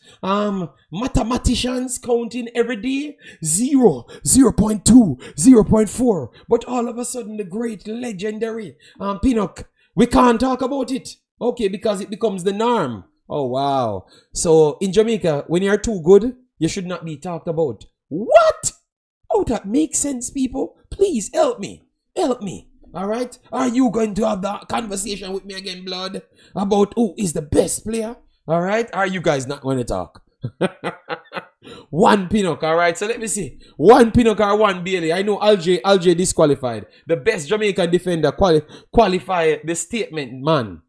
counting every day 0, 0.2, 0.4. But all of a sudden, the great legendary Pinnock, we can't talk about it. Okay, because it becomes the norm. Oh wow. So in Jamaica, when you're too good, you should not be talked about. What? Oh, that makes sense, people. Please help me. Help me. All right? Are you going to have that conversation with me again, blood? About who is the best player? All right? Are you guys not going to talk? One Pinnock, all right? So let me see. One Pinnock or one Bailey. I know Alger disqualified. The best Jamaican defender qualify the statement, man.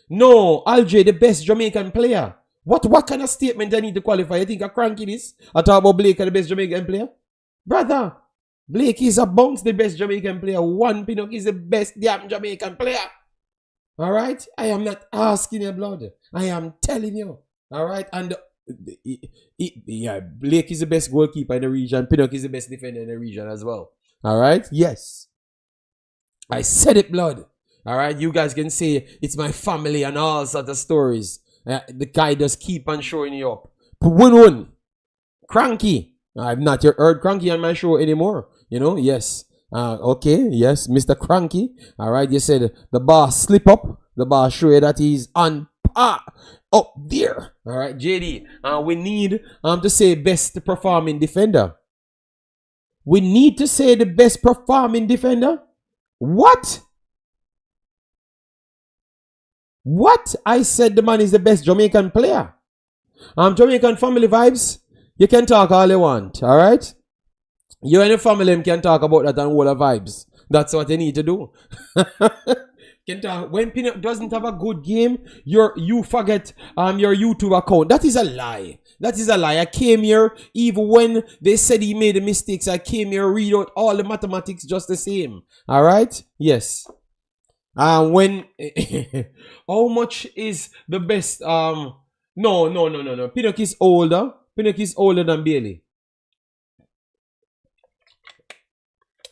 No, Alger, the best Jamaican player. What kind of statement I need to qualify? You think I cranky this? I talk about Blake, the best Jamaican player? Brother, Blake is amongst the best Jamaican player. One Pinnock is the best damn Jamaican player. All right? I am not asking your blood. I am telling you. All right? And yeah, Blake is the best goalkeeper in the region. Pinnock is the best defender in the region as well. All right? Yes. I said it, blood. All right? You guys can say it's my family and all sorts of stories. The guy just keep on showing you up. Win. Cranky. I've not heard Cranky on my show anymore. You know, yes. Okay, yes, Mr. Cranky. All right, you said the bar slip up. The bar show you that he's on par up there. All right, JD. We need to say best performing defender. We need to say the best performing defender. What? What? I said the man is the best Jamaican player. Jamaican family vibes. You can talk all you want, all right? You and your family can talk about that and all the vibes. That's what you need to do. Can talk. When Pinnock doesn't have a good game, you forget your YouTube account. That is a lie. That is a lie. I came here, even when they said he made the mistakes, I came here, read out all the mathematics just the same. All right? Yes. When how much is the best? No. Pinnock is older. Pinnock is older than Bailey.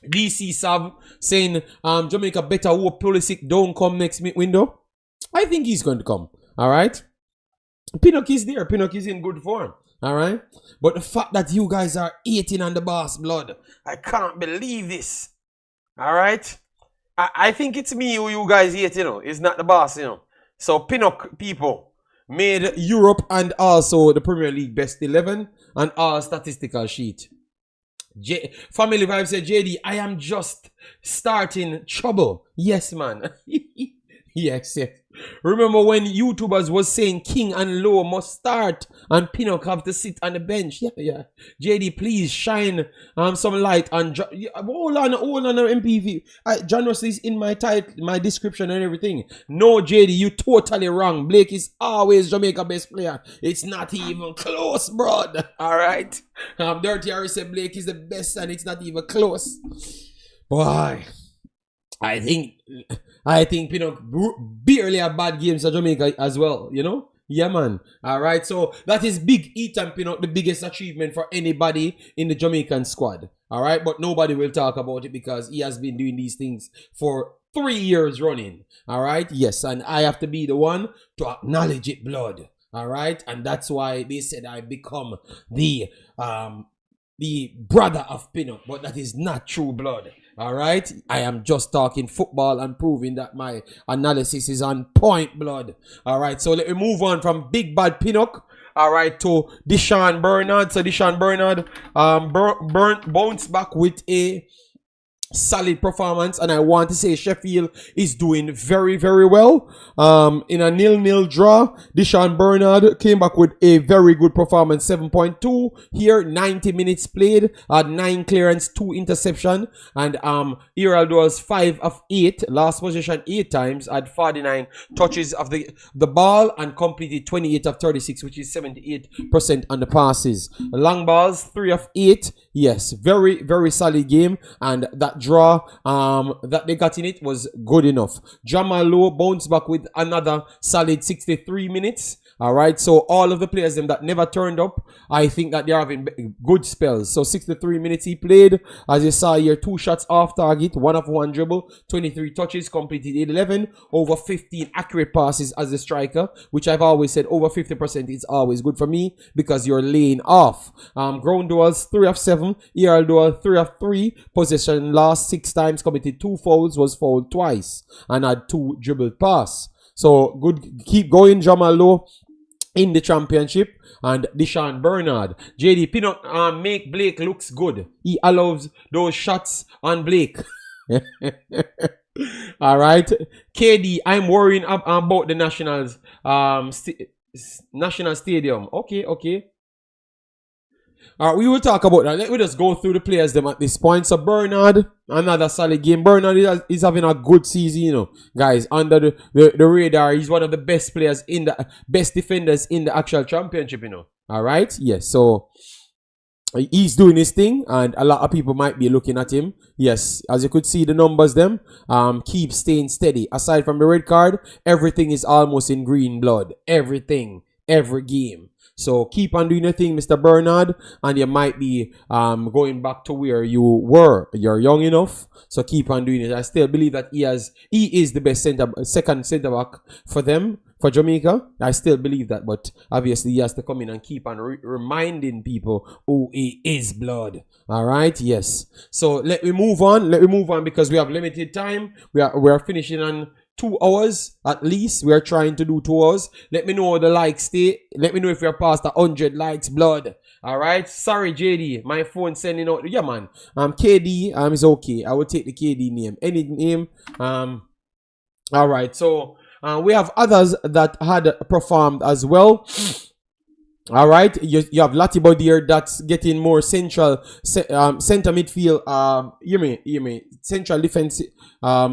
DC Sav saying Jamaica better hope Pulisic don't come next window. I think he's going to come. All right. Pinnock is there. Pinnock is in good form. All right. But the fact that you guys are eating on the boss blood, I can't believe this. All right. I think it's me who you guys hate, you know. It's not the boss, you know. So Pinnock people made Europe and also the Premier League best 11 and all statistical sheet. Family Vibe said, JD, I am just starting trouble. Yes, man. Yes. Remember when YouTubers was saying King and Lowe must start and Pinnock have to sit on the bench? Yeah. JD, please shine some light on. Hold on, MPV. Jon Russell is in my title, my description and everything. No, JD, you totally wrong. Blake is always Jamaica best player. It's not even close, bro. All right. Dirty Harry said Blake is the best and it's not even close. Boy, I think Pinnock barely had bad games for Jamaica as well, you know? Yeah, man. All right, so that is big Ethan Pinnock, the biggest achievement for anybody in the Jamaican squad. All right, but nobody will talk about it because he has been doing these things for 3 years running. All right, yes, and I have to be the one to acknowledge it, blood. All right, and that's why they said I become the brother of Pinnock, but that is not true blood. All right, I am just talking football and proving that my analysis is on point, blood. All right, so let me move on from big bad Pinnock. All right, to Shon Bernard. So Shon Bernard bounced back with a solid performance, and I want to say Sheffield is doing very, very well. In a 0-0 draw, Shon Bernard came back with a very good performance, 7.2 here, 90 minutes played, 9 clearance, 2 interception, and Herald was 5 of 8, last possession 8 times, had 49 touches of the ball and completed 28 of 36, which is 78% on the passes. Long balls 3 of 8. Yes, very, very solid game, and that draw that they got in it was good enough. Lowe bounced back with another solid 63 minutes. All right, so all of the players them that never turned up, I think that they're having good spells. So 63 minutes he played. As you saw here, 2 shots off target, 1 of 1 dribble, 23 touches, completed 11, over 15 accurate passes as a striker, which I've always said over 50% is always good for me because you're laying off. Ground duels 3 of 7, ER duel 3 of 3, possession last 6 times, committed 2 fouls, was fouled twice, and had 2 dribbled pass. So good, keep going, Lowe in the championship, and Shon Bernard. JD Pinnock make Blake looks good. He allows those shots on Blake. All right, KD. I'm worrying about the Nationals. National Stadium. Okay. All right, we will talk about that. Let me just go through the players them at this point. So Bernard, another solid game. Bernard is having a good season, you know, guys. Under the radar, he's one of the best players in the best defenders in the actual championship, you know. All right, yes. So he's doing his thing, and a lot of people might be looking at him. Yes, as you could see, the numbers them keep staying steady. Aside from the red card, everything is almost in green blood. Everything, every game. So keep on doing your thing, Mr. Bernard, and you might be going back to where you were. You're young enough, so keep on doing it. I still believe that he is the best second centre back for them, for Jamaica. I still believe that, but obviously he has to come in and keep on reminding people who he is, blood. All right, yes. So let me move on. Because we have limited time. We are finishing on 2 hours at least. We are trying to do 2 hours. Let me know the likes stay. Let me know if you're past 100 likes, blood. All right. Sorry, JD. My phone sending out. Yeah, man. KD is okay. I will take the KD name. Any name. All right. So we have others that had performed as well. All right, you have Latibo there that's getting more central center midfield. You mean central defense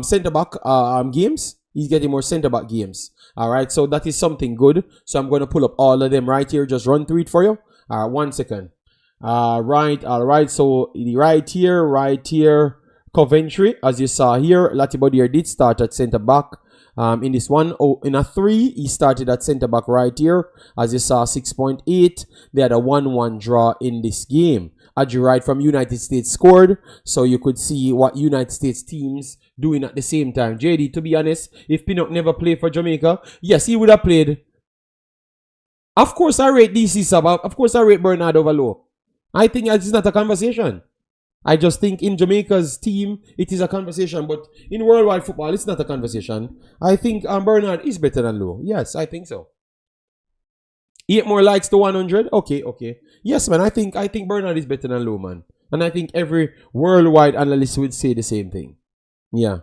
center back games. He's getting more center back games. All right, so that is something good. So I'm going to pull up all of them right here. Just run through it for you. 1 second. Right. All right. So right here, Coventry, as you saw here, Latibo there did start at center back. In this one, in a 3, he started at centre back right here. As you saw, 6.8. They had a 1-1 draw in this game. Adji Wright from United States scored, so you could see what United States teams doing at the same time. JD, to be honest, if Pinnock never played for Jamaica, yes, he would have played. Of course, I rate DC sub. Of course, I rate Bernard over Lowe. I think it's not a conversation. I just think in Jamaica's team, it is a conversation. But in worldwide football, it's not a conversation. I think Bernard is better than Lowe. Yes, I think so. 8 more likes to 100. Okay. Yes, man. I think Bernard is better than Lowe, man. And I think every worldwide analyst would say the same thing. Yeah.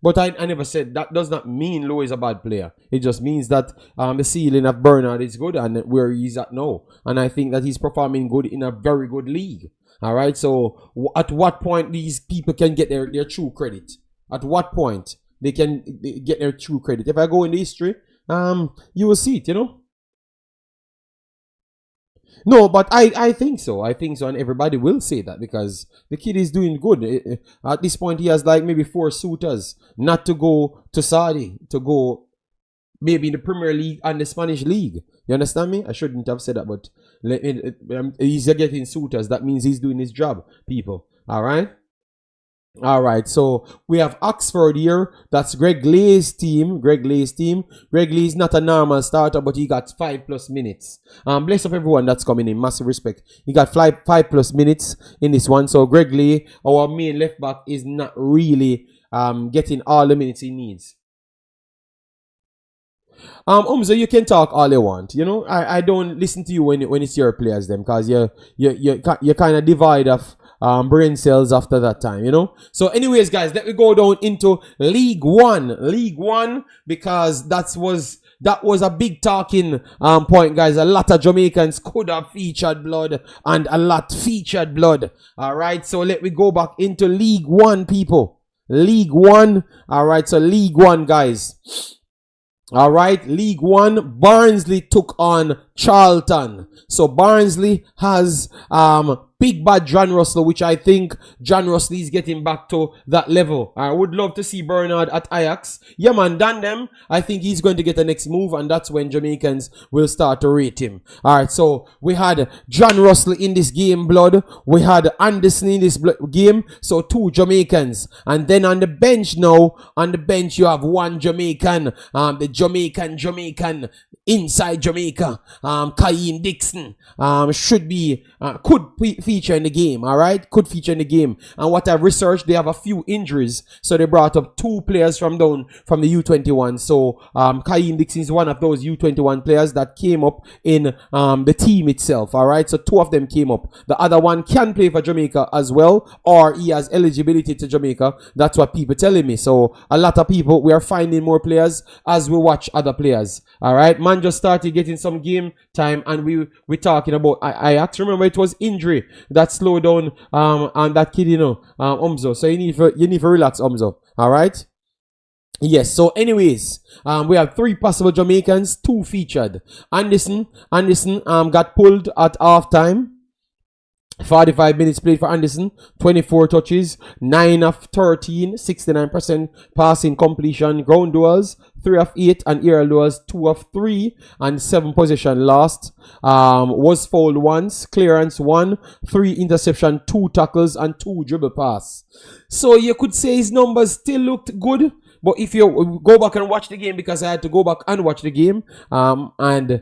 But I never said that does not mean Lowe is a bad player. It just means that the ceiling of Bernard is good and where he's at now. And I think that he's performing good in a very good league. All right, so at what point these people can get their true credit? At what point they can get their true credit? If I go in the history, you will see it, you know. No, but I think so. I think so, and everybody will say that because the kid is doing good. At this point, he has like maybe 4 suitors not to go to Saudi, to go maybe in the Premier League and the Spanish League. You understand me? I shouldn't have said that, but he's getting suitors. That means he's doing his job, people. All right? All right, so we have Oxford here. That's Greg Lee's team. Greg Lee's team. Greg Lee is not a normal starter, but he got 5+ minutes. Bless up everyone that's coming in. Massive respect. He got 5+ minutes in this one. So Greg Lee, our main left back, is not really getting all the minutes he needs. So you can talk all you want. You know, I don't listen to you when it's your players them, because you kind of divide of brain cells after that time, you know. So anyways, guys, let me go down into League One, because that was a big talking point, guys. A lot of Jamaicans could have featured blood, and a lot featured blood. All right, so let me go back into League One, people. League One. All right, so League One, guys. All right, League One, Barnsley took on Charlton. So Barnsley has big bad Jon Russell, which I think Jon Russell is getting back to that level. I would love to see Bernard at Ajax. Yeah, man, done them. I think he's going to get the next move, and that's when Jamaicans will start to rate him. All right, so we had Jon Russell in this game, blood. We had Anderson in this game, so 2 Jamaicans. And then on the bench now, you have 1 Jamaican, the Jamaican inside Jamaica, Kaim Dixon, could feature in the game. All right, could feature in the game. And what I've researched, they have a few injuries, so they brought up 2 players from the U21. So Kaim Dixon is one of those U21 players that came up in the team itself. All right, so 2 of them came up. The other one can play for Jamaica as well, or he has eligibility to Jamaica. That's what people telling me. So a lot of people, we are finding more players as we watch other players. All right, man just started getting some game time, and we're talking about Ajax. Remember, it was injury that slowed down and that kid, you know, Umzo. So you need to relax, Umzo. All right. Yes, so anyways, we have 3 possible Jamaicans, 2 featured. Anderson got pulled at halftime. 45 minutes played for Anderson, 24 touches, 9 of 13, 69% passing completion, ground duels, 3 of 8, and aerial duels, 2 of 3, and 7 possession lost. Was fouled once, clearance 1, 3 interception, 2 tackles, and 2 dribble pass. So you could say his numbers still looked good, but if you go back and watch the game, because I had to go back and watch the game, and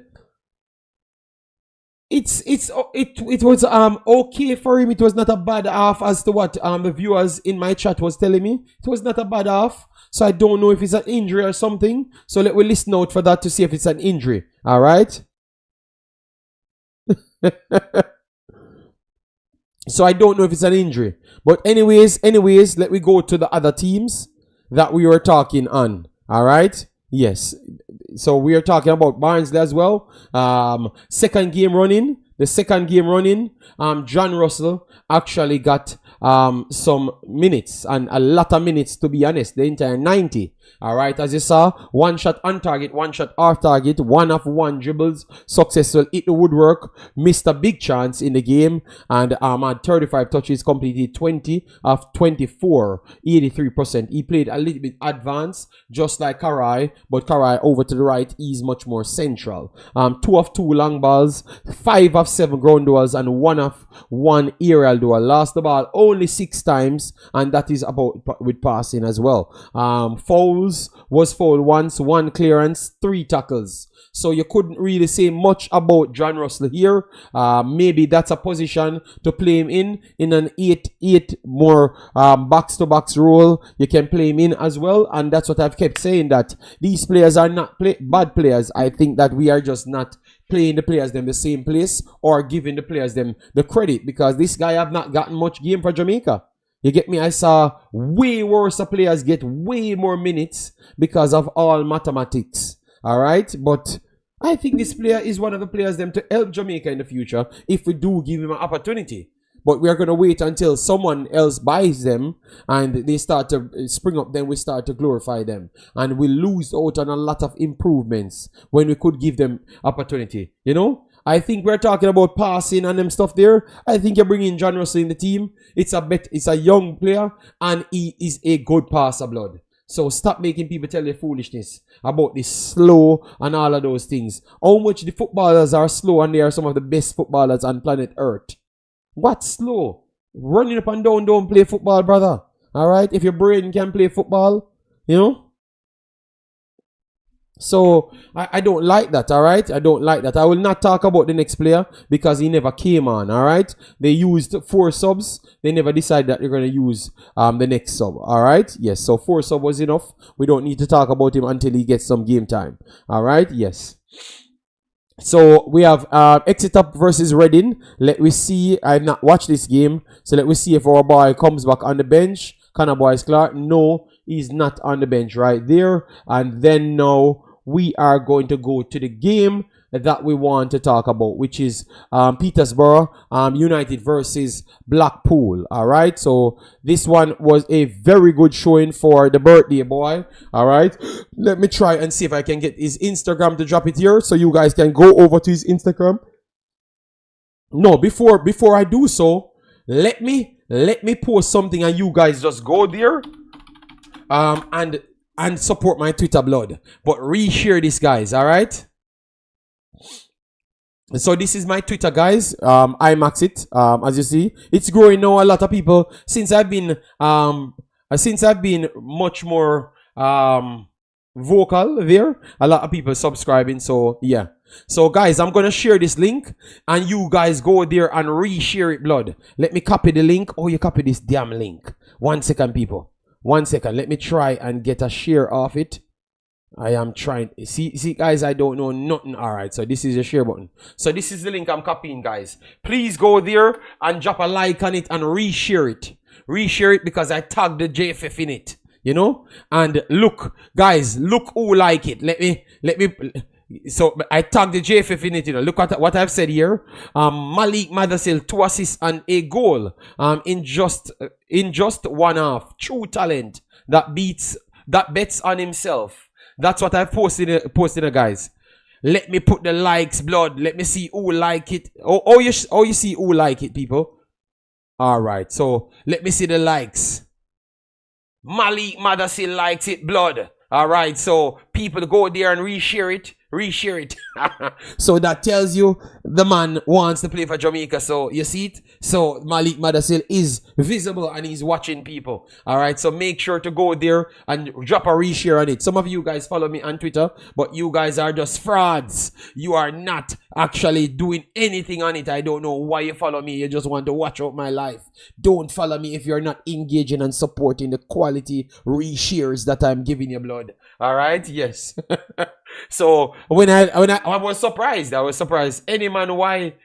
it was okay for him. It was not a bad half, as to what the viewers in my chat was telling me. It was not a bad half. So I don't know if it's an injury or something. So let me listen out for that to see if it's an injury. All right. So I don't know if it's an injury. But anyways, let me go to the other teams that we were talking on. All right. Yes. So we are talking about Barnsley as well. Second game running. The second game running, Jon Russell actually got some minutes, and a lot of minutes, to be honest, the entire 90. All right, as you saw, 1 shot on target, 1 shot off target, 1 of 1 dribbles, successful, hit the woodwork, missed a big chance in the game, and had 35 touches, completed 20 of 24, 83%. He played a little bit advanced, just like Karai, but Karai over to the right is much more central. 2 of 2 long balls, 5 of 7 ground duels, and 1 of 1 aerial duel. Lost the ball only 6 times, and that is about with passing as well. Fouls, was fouled once, 1 clearance, 3 tackles. So you couldn't really say much about Jon Russell here. Maybe that's a position to play him in an 8 more box-to-box role. You can play him in as well, and that's what I've kept saying, that these players are not bad players. I think that we are just not playing the players them the same place, or giving the players them the credit, because this guy have not gotten much game for Jamaica. You get me? I saw way worse players get way more minutes because of all mathematics. All right? But I think this player is one of the players them to help Jamaica in the future if we do give him an opportunity. But we are going to wait until someone else buys them and they start to spring up. Then we start to glorify them. And we lose out on a lot of improvements when we could give them opportunity. You know? I think we're talking about passing and them stuff there. I think you're bringing Jon Russell in the team. It's a young player, and he is a good passer, blood. So stop making people tell you foolishness about this slow and all of those things. How much the footballers are slow, and they are some of the best footballers on planet Earth. What's slow? Running up and down, don't play football, brother. All right, if your brain can play football, you know. So I don't like that, all right? I don't like that. I will not talk about the next player because he never came on, all right? They used 4 subs. They never decided that they're going to use the next sub, all right? Yes, so 4 sub was enough. We don't need to talk about him until he gets some game time, all right? Yes. So we have Exeter versus Reading. Let me see. I've not watched this game. So let me see if our boy comes back on the bench. Connor Boyce Clark. No, he's not on the bench right there. And then now we are going to go to the game that we want to talk about, which is Peterborough United versus Blackpool. All right, so this one was a very good showing for the birthday boy. All right, let me try and see if I can get his Instagram to drop it here so you guys can go over to his Instagram. No, before I do so, let me post something and you guys just go there and support my Twitter blood, but reshare this, guys. All right, so this is my Twitter, guys. Imaxit. As you see, it's growing now. A lot of people, since I've been much more vocal there, a lot of people subscribing. So yeah, so guys, I'm gonna share this link and you guys go there and reshare it, blood. Let me copy the link. Oh, you copy this damn link. 1 second, people. 1 second. Let me try and get a share of it. I am trying. See, guys, I don't know nothing. All right, so this is the share button. So this is the link I'm copying, guys. Please go there and drop a like on it and reshare it. Reshare it because I tagged the JFF in it, you know. And look, guys, look who like it. Let me. So I tagged the JFF in it, you know. Look at what I've said here. Malik Mothersille, 2 assists and a goal. In just 1 half. True talent that bets on himself. That's what I posted, guys. Let me put the likes, blood. Let me see who like it. Oh, you see who like it, people. All right, so let me see the likes. Malik Mothersille likes it, blood. All right, so people go there and reshare it. So that tells you the man wants to play for Jamaica. So you see it. So Malik Mothersille is visible and he's watching people. All right, so make sure to go there and drop a reshare on it. Some of you guys follow me on Twitter, but you guys are just frauds. You are not actually doing anything on it. I don't know why you follow me. You just want to watch out my life. Don't follow me if you're not engaging and supporting the quality reshares that I'm giving you, blood. All right, yes. So when I was surprised. Any man, why?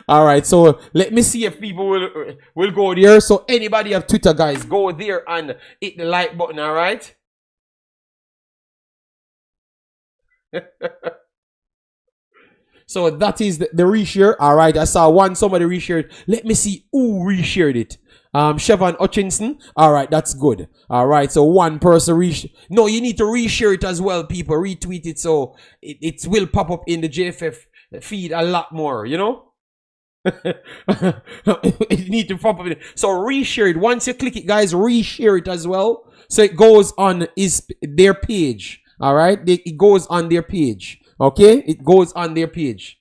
All right, so let me see if people will go there. So anybody have Twitter, guys, go there and hit the like button. All right. So that is the reshare. All right, I saw somebody reshared. Let me see who reshared it. Chevon Hutchinson. All right, that's good. All right, so one person no, you need to reshare it as well, people. Retweet it so it will pop up in the JFF feed a lot more, you know. You need to pop up in. So reshare it. Once you click it, guys, reshare it as well. So it goes on their page. All right, it goes on their page. Okay, it goes on their page.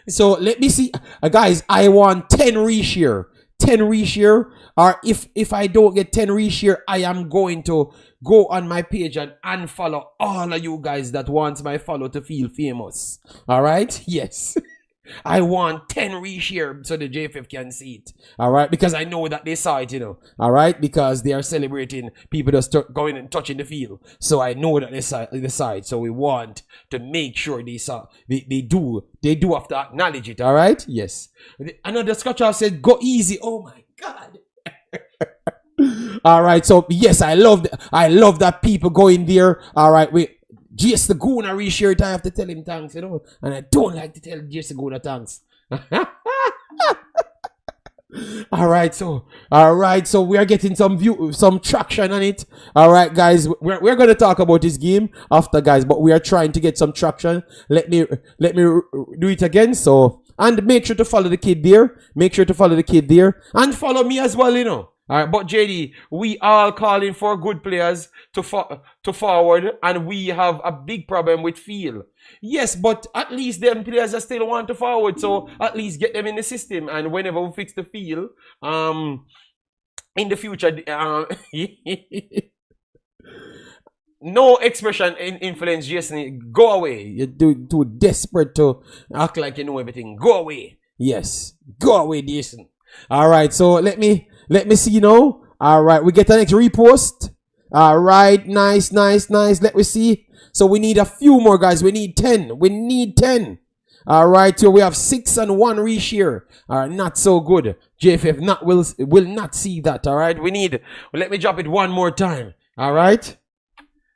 So let me see, guys. I want 10 reshare. 10 reshare, or if I don't get 10 reshare, I am going to go on my page and unfollow all of you guys that wants my follow to feel famous. All right, yes. I want 10 reshare so the JFF can see it. All right, because I know that they saw it, you know. All right, because they are celebrating people just going and touching the field. So I know that they saw it. So we want to make sure they saw. They do have to acknowledge it. All right, yes. Another scratcher said, "Go easy." Oh my God. All right, so yes, I love that people go in there. All right, wait. GS the Goona reshare it. I have to tell him thanks, you know, and I don't like to tell GS the Goona thanks. All right, so we are getting some traction on it. All right, guys, we're going to talk about this game after, guys, but we are trying to get some traction. Let me do it again. So, and make sure to follow the kid there. And follow me as well, you know. All right, but JD, we all calling for good players to forward, and we have a big problem with feel. Yes, but at least them players are still want to forward, so at least get them in the system. And whenever we fix the feel, in the future, no expression in influence, Jason. Go away. You're too desperate to act like you know everything. Go away. Yes, go away, Jason. All right, so let me see now. All right, we get the next repost. All right, nice. Let me see. So we need a few more, guys. We need 10. We need 10. All right, so we have 6 and 1 reshare. All right, not so good. JFF will not see that. All right, let me drop it one more time. All right,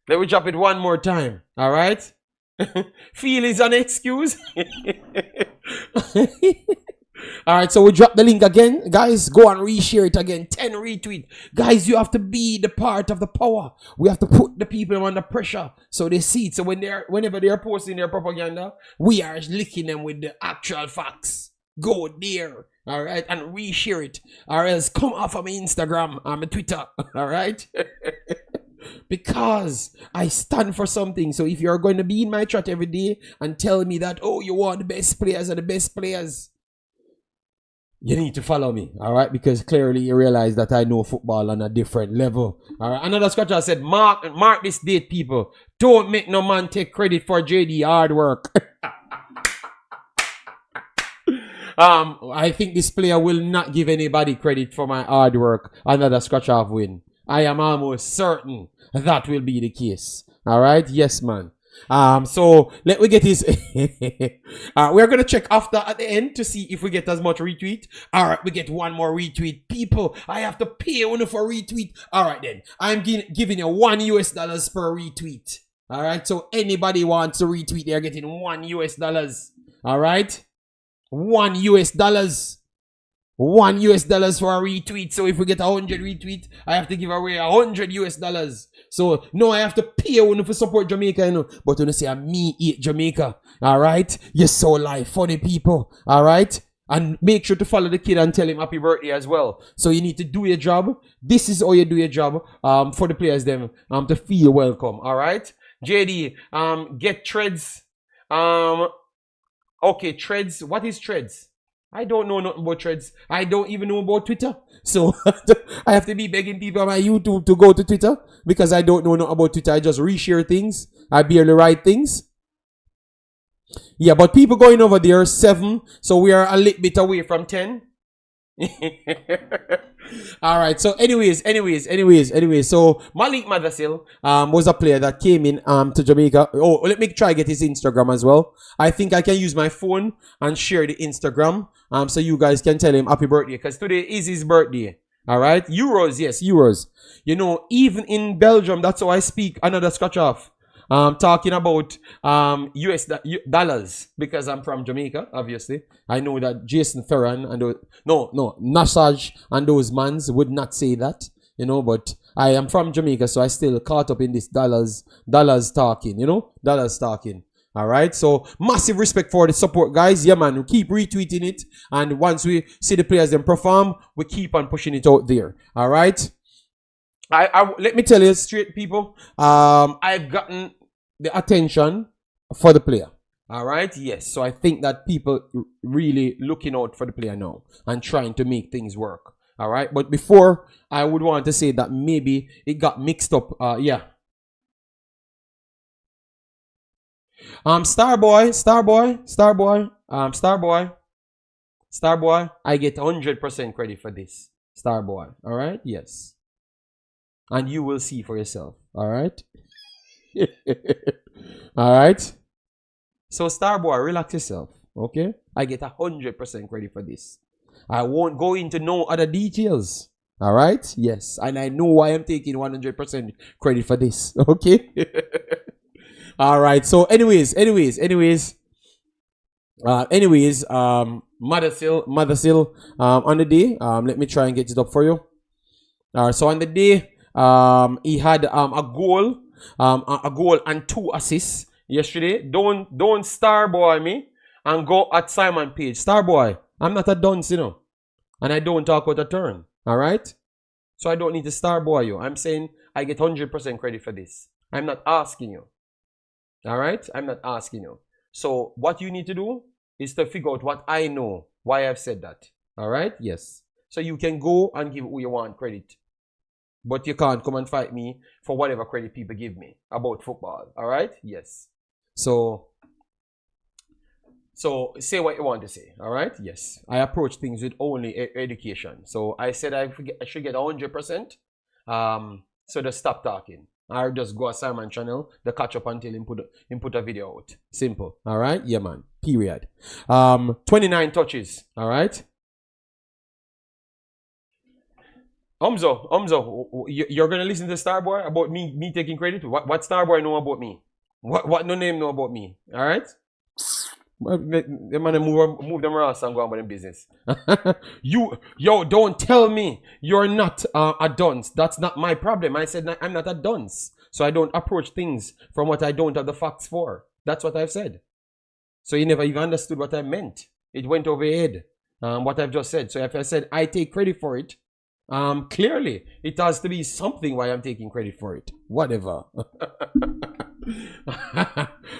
let me drop it one more time. All right. Feel is an excuse. All right, so we drop the link again. Guys, go and reshare it again. 10 retweet. Guys, you have to be the part of the power. We have to put the people under pressure so they see it. So whenever they're posting their propaganda, we are licking them with the actual facts. Go there, all right, and reshare it. Or else come off of my Instagram and my Twitter, all right? Because I stand for something. So if you're going to be in my chat every day and tell me that, oh, you want the best players are the best players, you need to follow me, all right? Because clearly you realize that I know football on a different level, all right? Another scratcher said, mark this date, people. Don't make no man take credit for JD hard work. I think this player will not give anybody credit for my hard work. Another scratch off win. I am almost certain that will be the case. All right? Yes, man. So let me get this. We're gonna check after at the end to see if we get as much retweet. All right, we get one more retweet. People, I have to pay one for retweet. All right, then I'm giving you $1 per retweet. All right, so anybody wants to retweet, they're getting $1. All right, $1. $1 for a retweet. So if we get 100 retweet, I have to give away $100. So no, I have to pay one for support Jamaica, you know. But when you say me eat Jamaica, all right, you're so live funny people, all right. And make sure to follow the kid and tell him happy birthday as well. So you need to do your job. This is how you do your job for the players them to feel welcome. All right, JD, get threads. Okay, threads. What is threads? I don't know nothing about threads. I don't even know about Twitter. So I have to be begging people on my YouTube to go to Twitter because I don't know nothing about Twitter. I just reshare things. I barely write things. Yeah, but people going over there 7. So we are a little bit away from 10. All right, so anyways, so Malik Mothersille was a player that came in to Jamaica. Oh, let me try get his Instagram as well. I think I can use my phone and share the Instagram so you guys can tell him happy birthday because today is his birthday. All right, Euros, yes, Euros. You know, even in Belgium, that's how I speak. Another scratch off. Talking about US dollars because I'm from Jamaica, obviously. I know that Jason Ferran and Nassaj and those mans would not say that, you know, but I am from Jamaica, so I still caught up in this dollars talking, you know, dollars talking. All right, so massive respect for the support, guys. Yeah, man, we keep retweeting it, and once we see the players then perform, we keep on pushing it out there. All right. I let me tell you straight, people. I've gotten the attention for the player. All right, yes. So I think that people really looking out for the player now and trying to make things work. All right, but before I would want to say that maybe it got mixed up. Yeah. Starboy. I get 100% credit for this. Starboy. All right, yes. And you will see for yourself. All right. All right. So Starboy, relax yourself. Okay. I get 100% credit for this. I won't go into no other details. All right. Yes. And I know why I'm taking 100% credit for this. Okay. All right. So anyways. Mothersille on the day. Let me try and get it up for you. All right. So on the day, he had a goal and 2 assists yesterday. Don't Starboy me and go at Simon Page. Starboy, I'm not a dunce, you know, and I don't talk out a turn. All right. So I don't need to starboy you. I'm saying I get 100% credit for this. I'm not asking you. All right? I'm not asking you. So what you need to do is to figure out what I know, why I've said that. All right? Yes. So you can go and give who you want credit. But you can't come and fight me for whatever credit people give me about football. All right? Yes. So say what you want to say. All right? Yes. I approach things with only education. So I said I should get 100%. So just stop talking. Or just go to Simon channel, the catch up until him put a video out. Simple. All right? Yeah, man. Period. 29 touches. All right? Umzo, you're gonna listen to Starboy about me taking credit? What Starboy know about me? What no name know about me? All right? Them man move them around and go on with them business. Yo, don't tell me you're not a dunce. That's not my problem. I said I'm not a dunce, so I don't approach things from what I don't have the facts for. That's what I've said. So you never even understood what I meant. It went over your head. What I've just said. So if I said I take credit for it, clearly it has to be something why I'm taking credit for it. Whatever.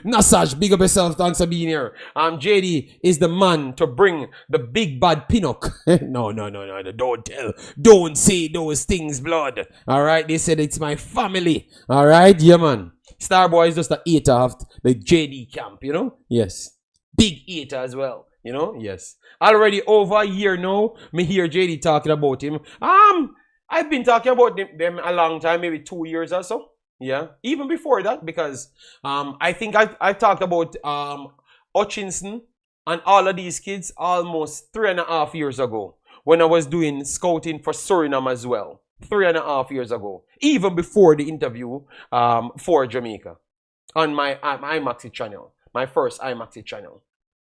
Nasaj, big up yourself. Thanks for being here. JD is the man to bring the big bad Pinnock. No. Don't say those things, blood. Alright, they said it's my family. Alright, yeah, man. Starboy is just a eater of the JD camp, you know? Yes. Big eater as well. You know, yes. Already over a year now, me hear JD talking about him. I've been talking about them a long time, maybe 2 years or so. Yeah, even before that, because I think I've talked about Hutchinson and all of these kids almost 3.5 years ago when I was doing scouting for Suriname as well. 3.5 years ago, even before the interview for Jamaica on my Imaxit channel, my first Imaxit channel.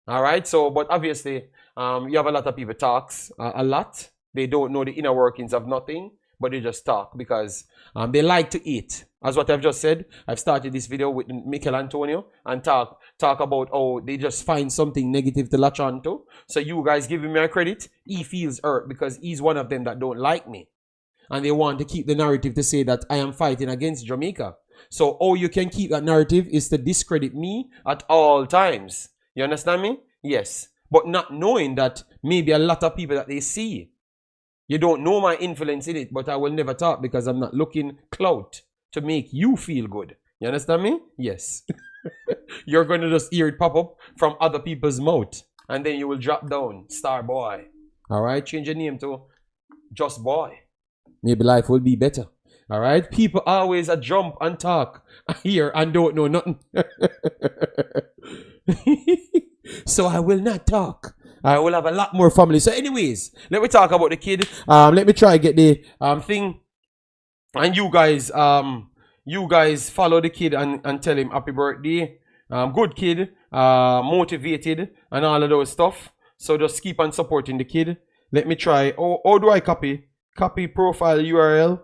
All right, so but obviously you have a lot of people talks a lot. They don't know the inner workings of nothing, but they just talk because they like to eat. As what I've just said, I've started this video with Michail Antonio and talk about how they just find something negative to latch on to. So you guys giving me a credit, he feels hurt because he's one of them that don't like me. And they want to keep the narrative to say that I am fighting against Jamaica. So all you can keep that narrative is to discredit me at all times. You understand me? Yes. But not knowing that maybe a lot of people that they see, you don't know my influence in it, but I will never talk because I'm not looking clout to make you feel good. You understand me? Yes. You're going to just hear it pop up from other people's mouth. And then you will drop down, Star Boy. All right? Change your name to Just Boy. Maybe life will be better. All right? People always jump and talk here and don't know nothing. So I will not talk. I will have a lot more family. So anyways, let me talk about the kid. Let me try get the thing. And you guys follow the kid and tell him happy birthday. Good kid, motivated and all of those stuff. So just keep on supporting the kid. Let me try. How do I copy? Copy profile URL.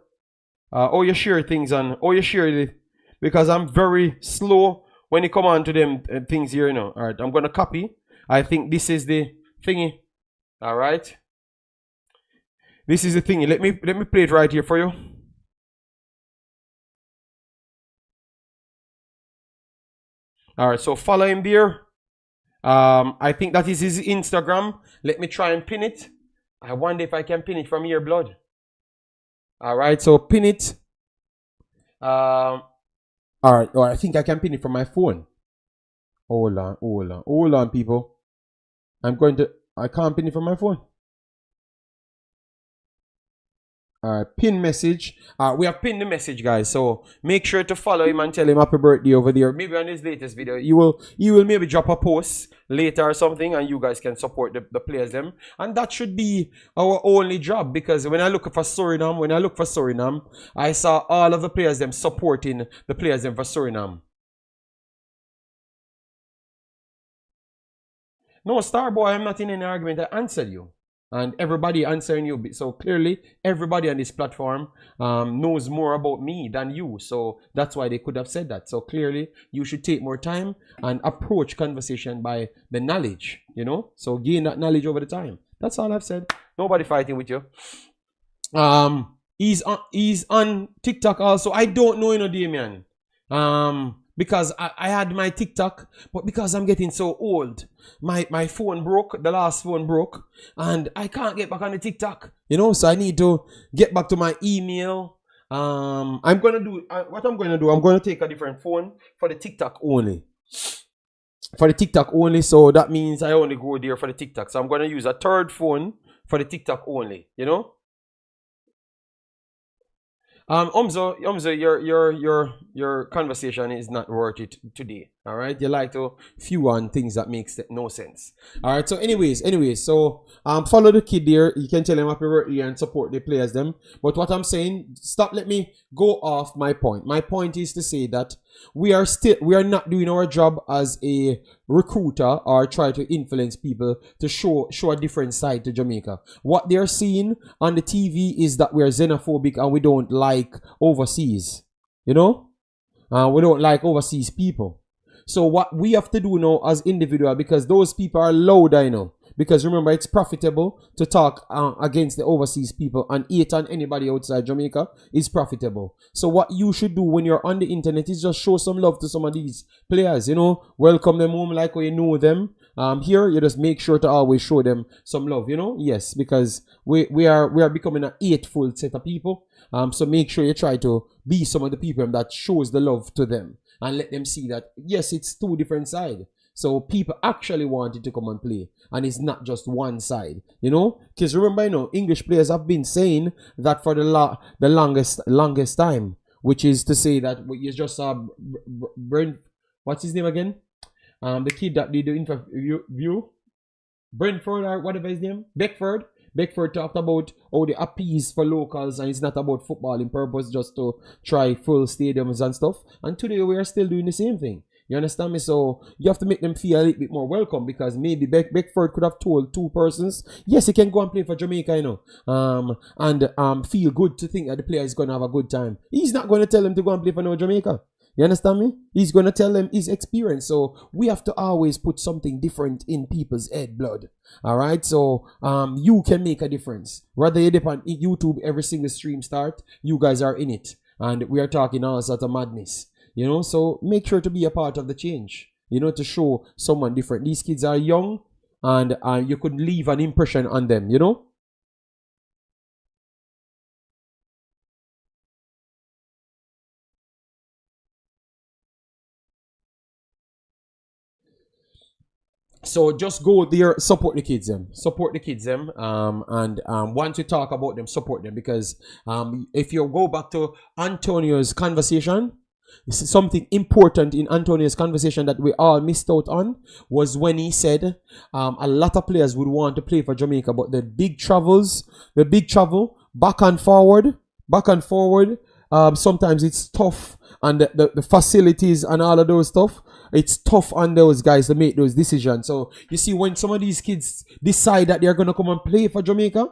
Or you share things on. Or you share it. Because I'm very slow when it come on to them things here now. Alright, I'm gonna copy. I think this is the thingy. Alright. This is the thingy. Let me play it right here for you. Alright, so follow him there. I think that is his Instagram. Let me try and pin it. I wonder if I can pin it from here, blood. Alright, so pin it. Alright, or I think I can pin it from my phone. Hold on, people. I can't pin it from my phone. Alright, pin message. We have pinned the message, guys. So make sure to follow him and tell him happy birthday over there. Maybe on his latest video, you will maybe drop a post later or something, and you guys can support the players them. And that should be our only job, because when I look for Suriname, I saw all of the players them supporting the players them for Suriname. No, Starboy, I'm not in any argument. I answered you. And everybody answering you. So clearly, everybody on this platform knows more about me than you. So that's why they could have said that. So clearly, you should take more time and approach conversation by the knowledge, you know. So gain that knowledge over the time. That's all I've said. Nobody fighting with you. He's on TikTok also. I don't know, Damion. Because I had my TikTok, but because I'm getting so old, my phone broke, the last phone broke, and I can't get back on the TikTok, so I need to get back to my email. I'm gonna do what I'm gonna do. I'm gonna take a different phone for the TikTok only. So that means I only go there for the TikTok. So I'm gonna use a third phone for the TikTok only, Umzo, your conversation is not worth it today. All right, you like to few on things that makes no sense. All right. So, anyways, so follow the kid there. You can tell him happy birthday and support the players them. But what I'm saying, stop. Let me go off my point. My point is to say that we are not doing our job as a recruiter or try to influence people to show a different side to Jamaica. What they're seeing on the TV is that we are xenophobic and we don't like overseas. We don't like overseas people. So what we have to do now as individual, because those people are loud, because remember, it's profitable to talk against the overseas people, and hate on anybody outside Jamaica is profitable. So what you should do when you're on the internet is just show some love to some of these players, welcome them home like when you know them. Here you just make sure to always show them some love, yes, because we are becoming a hateful set of people. So make sure you try to be some of the people that shows the love to them and let them see that yes, it's two different sides. So people actually wanted to come and play, and it's not just one side, Because remember, English players have been saying that for the longest time, which is to say that you just saw Brent, what's his name again? The kid that did the interview, Brentford or whatever his name, Beckford. Beckford talked about how they appease for locals, and it's not about football in purpose, just to try full stadiums and stuff. And today we are still doing the same thing. You understand me? So you have to make them feel a little bit more welcome, because maybe Beckford could have told two persons, yes, he can go and play for Jamaica, and feel good to think that the player is going to have a good time. He's not going to tell them to go and play for no Jamaica. You understand me? He's going to tell them his experience. So we have to always put something different in people's head blood. All right? So you can make a difference. Whether you dip on YouTube, every single stream start, you guys are in it. And we are talking all sorts of madness. So make sure to be a part of the change, to show someone different. These kids are young, and you could leave an impression on them, So just go there, support the kids them, and once you talk about them, support them, because if you go back to Antonio's conversation, something important in Antonio's conversation that we all missed out on was when he said a lot of players would want to play for Jamaica, but the big travel, back and forward, sometimes it's tough, and the facilities and all of those stuff, it's tough on those guys to make those decisions. So you see, when some of these kids decide that they're going to come and play for Jamaica,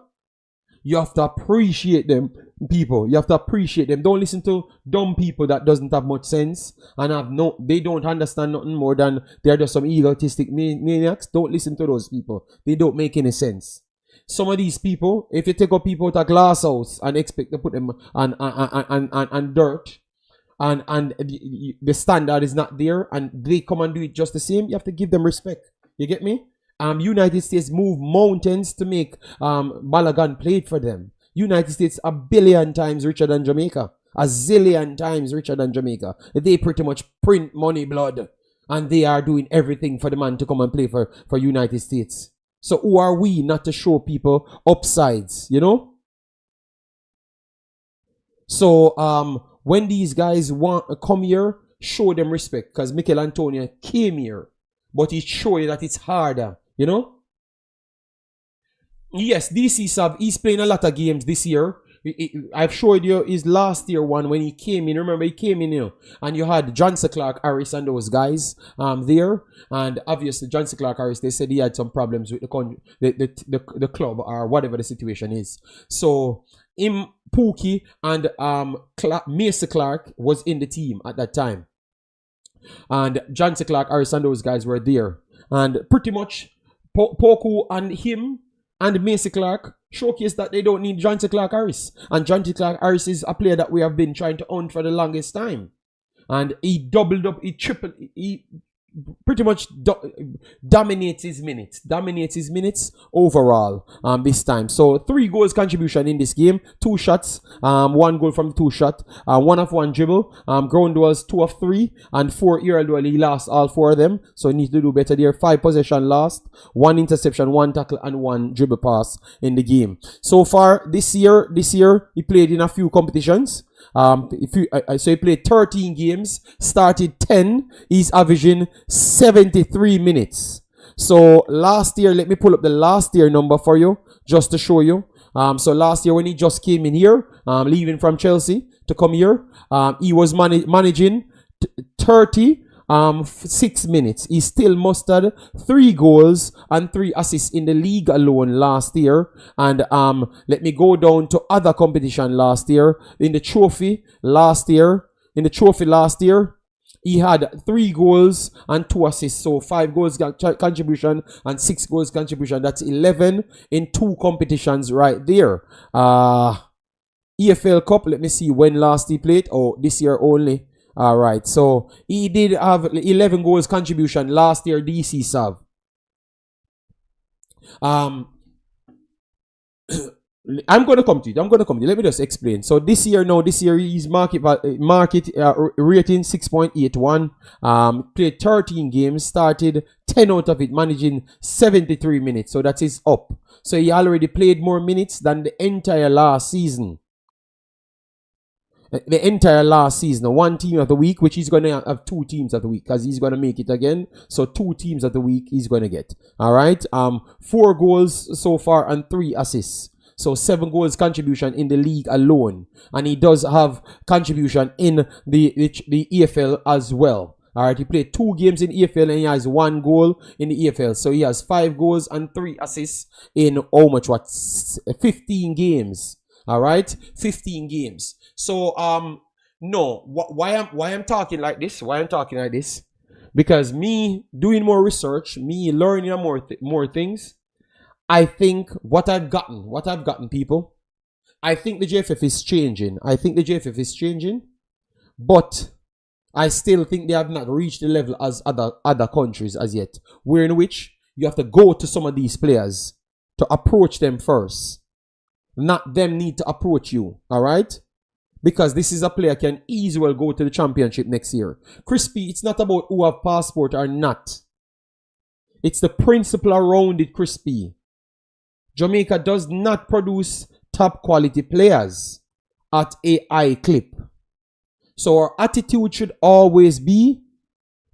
you have to appreciate them, people. You have to appreciate them. Don't listen to dumb people that doesn't have much sense and they don't understand nothing more than they're just some egotistic maniacs. Don't listen to those people. They don't make any sense. Some of these people, if you take up people with a glass house and expect to put them on dirt, and the standard is not there, and they come and do it just the same, you have to give them respect. You get me? United States move mountains to make Balogun played for them. United States a billion times richer than Jamaica. A zillion times richer than Jamaica. They pretty much print money blood, and they are doing everything for the man to come and play for United States. So who are we not to show people upsides, So when these guys want to come here, show them respect, because Michail Antonio came here, but he showed you that it's harder, Yes, DC Sub, he's playing a lot of games this year. I've showed you his last year one when he came in. Remember, he came in, and you had Johnson Clark Harris and those guys there. And obviously, Johnson Clark Harris, they said he had some problems with the club or whatever the situation is. So, Pookie and Mason Clark was in the team at that time. And Johnson Clark Harris and those guys were there. And pretty much, Poku and him And Macy Clark showcased that they don't need Jonty Clark Harris. And Jonty Clark Harris is a player that we have been trying to own for the longest time. And he doubled up, he pretty much dominates his minutes overall this time. So 3 goals contribution in this game, 2 shots, 1 goal from the 2 shot, 1 of 1 dribble, ground was 2 of 3, and 4 aerial duel. He lost all 4 of them, so he needs to do better there. 5 possession lost, 1 interception, 1 tackle, and 1 dribble pass in the game. So far this year he played in a few competitions. So he played 13 games, started 10, he's averaging 73 minutes. So last year, let me pull up the last year number for you, just to show you. So last year when he just came in here, leaving from Chelsea to come here, he was managing 36 minutes. He still mustered 3 goals and 3 assists in the league alone last year. And let me go down to other competition last year. In the trophy last year, he had 3 goals and 2 assists. So 5 goals contribution and 6 goals contribution. That's 11 in 2 competitions right there. EFL Cup, let me see when last he played. Oh, this year only. Alright, so he did have 11 goals contribution last year, DC Sav. I'm going to come to it. Let me just explain. So this year he's market rating 6.81. Played 13 games, started 10 out of it, managing 73 minutes. So that is up. So he already played more minutes than the entire last season. One team of the week, which he's going to have 2 teams of the week because he's going to make it again. So 2 teams of the week he's going to get. All right. 4 goals so far and 3 assists. So 7 goals contribution in the league alone. And he does have contribution in the EFL as well. All right. He played 2 games in EFL and he has 1 goal in the EFL. So he has 5 goals and 3 assists in 15 games. All right, 15 games. So no, why I'm talking like this? Because me doing more research, me learning more things. I think what I've gotten, people. I think the JFF is changing. But I still think they have not reached the level as other countries as yet. Where in which you have to go to some of these players to approach them first. Not them need to approach you, all right? Because this is a player can easily go to the championship next year. Crispy, it's not about who have passport or not. It's the principle around it, Crispy. Jamaica does not produce top quality players at a high clip. So our attitude should always be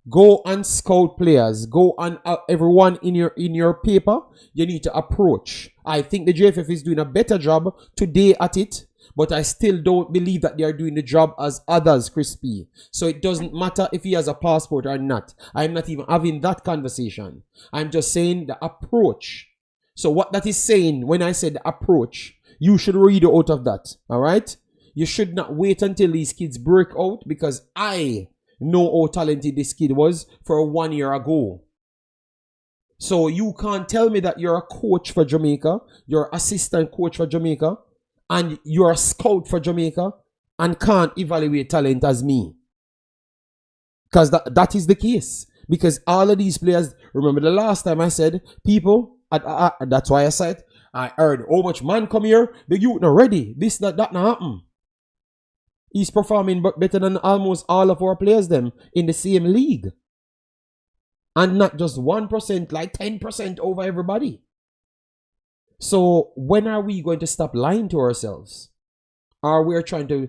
go and scout players. Go on everyone in your paper. You need to approach. I think the JFF is doing a better job today at it, but I still don't believe that they are doing the job as others, Crispy. So it doesn't matter if he has a passport or not. I'm not even having that conversation. I'm just saying the approach. So what that is saying when I said the approach, you should read out of that. All right? You should not wait until these kids break out because I know how talented this kid was for 1 year ago. So you can't tell me that you're a coach for Jamaica, you're assistant coach for Jamaica, and you're a scout for Jamaica, and can't evaluate talent as me. Because that is the case. Because all of these players, remember the last time I said, people, that's why I said, I heard how much man come here, the youth not ready, this, that not happen. He's performing better than almost all of our players them in the same league. And not just 1%, like 10% over everybody. So when are we going to stop lying to ourselves? Or we're trying to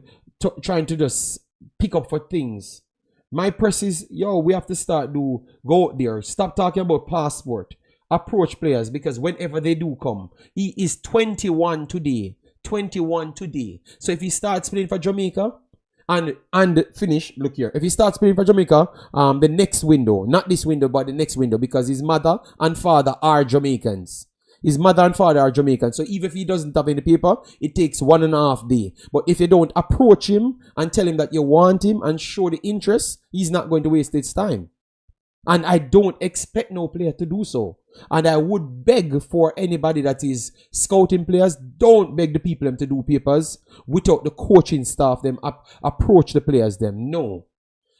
just pick up for things? My press is, we have to go out there. Stop talking about passport. Approach players because whenever they do come, he is 21 today. 21 today. So if he starts playing for Jamaica and finish, look here. If he starts playing for Jamaica, the next window, not this window, but the next window, because his mother and father are Jamaicans. So even if he doesn't have any paper, it takes 1.5 days. But if you don't approach him and tell him that you want him and show the interest, he's not going to waste his time. And I don't expect no player to do so. And I would beg for anybody that is scouting players, don't beg the people them to do papers without the coaching staff them approach the players them. No.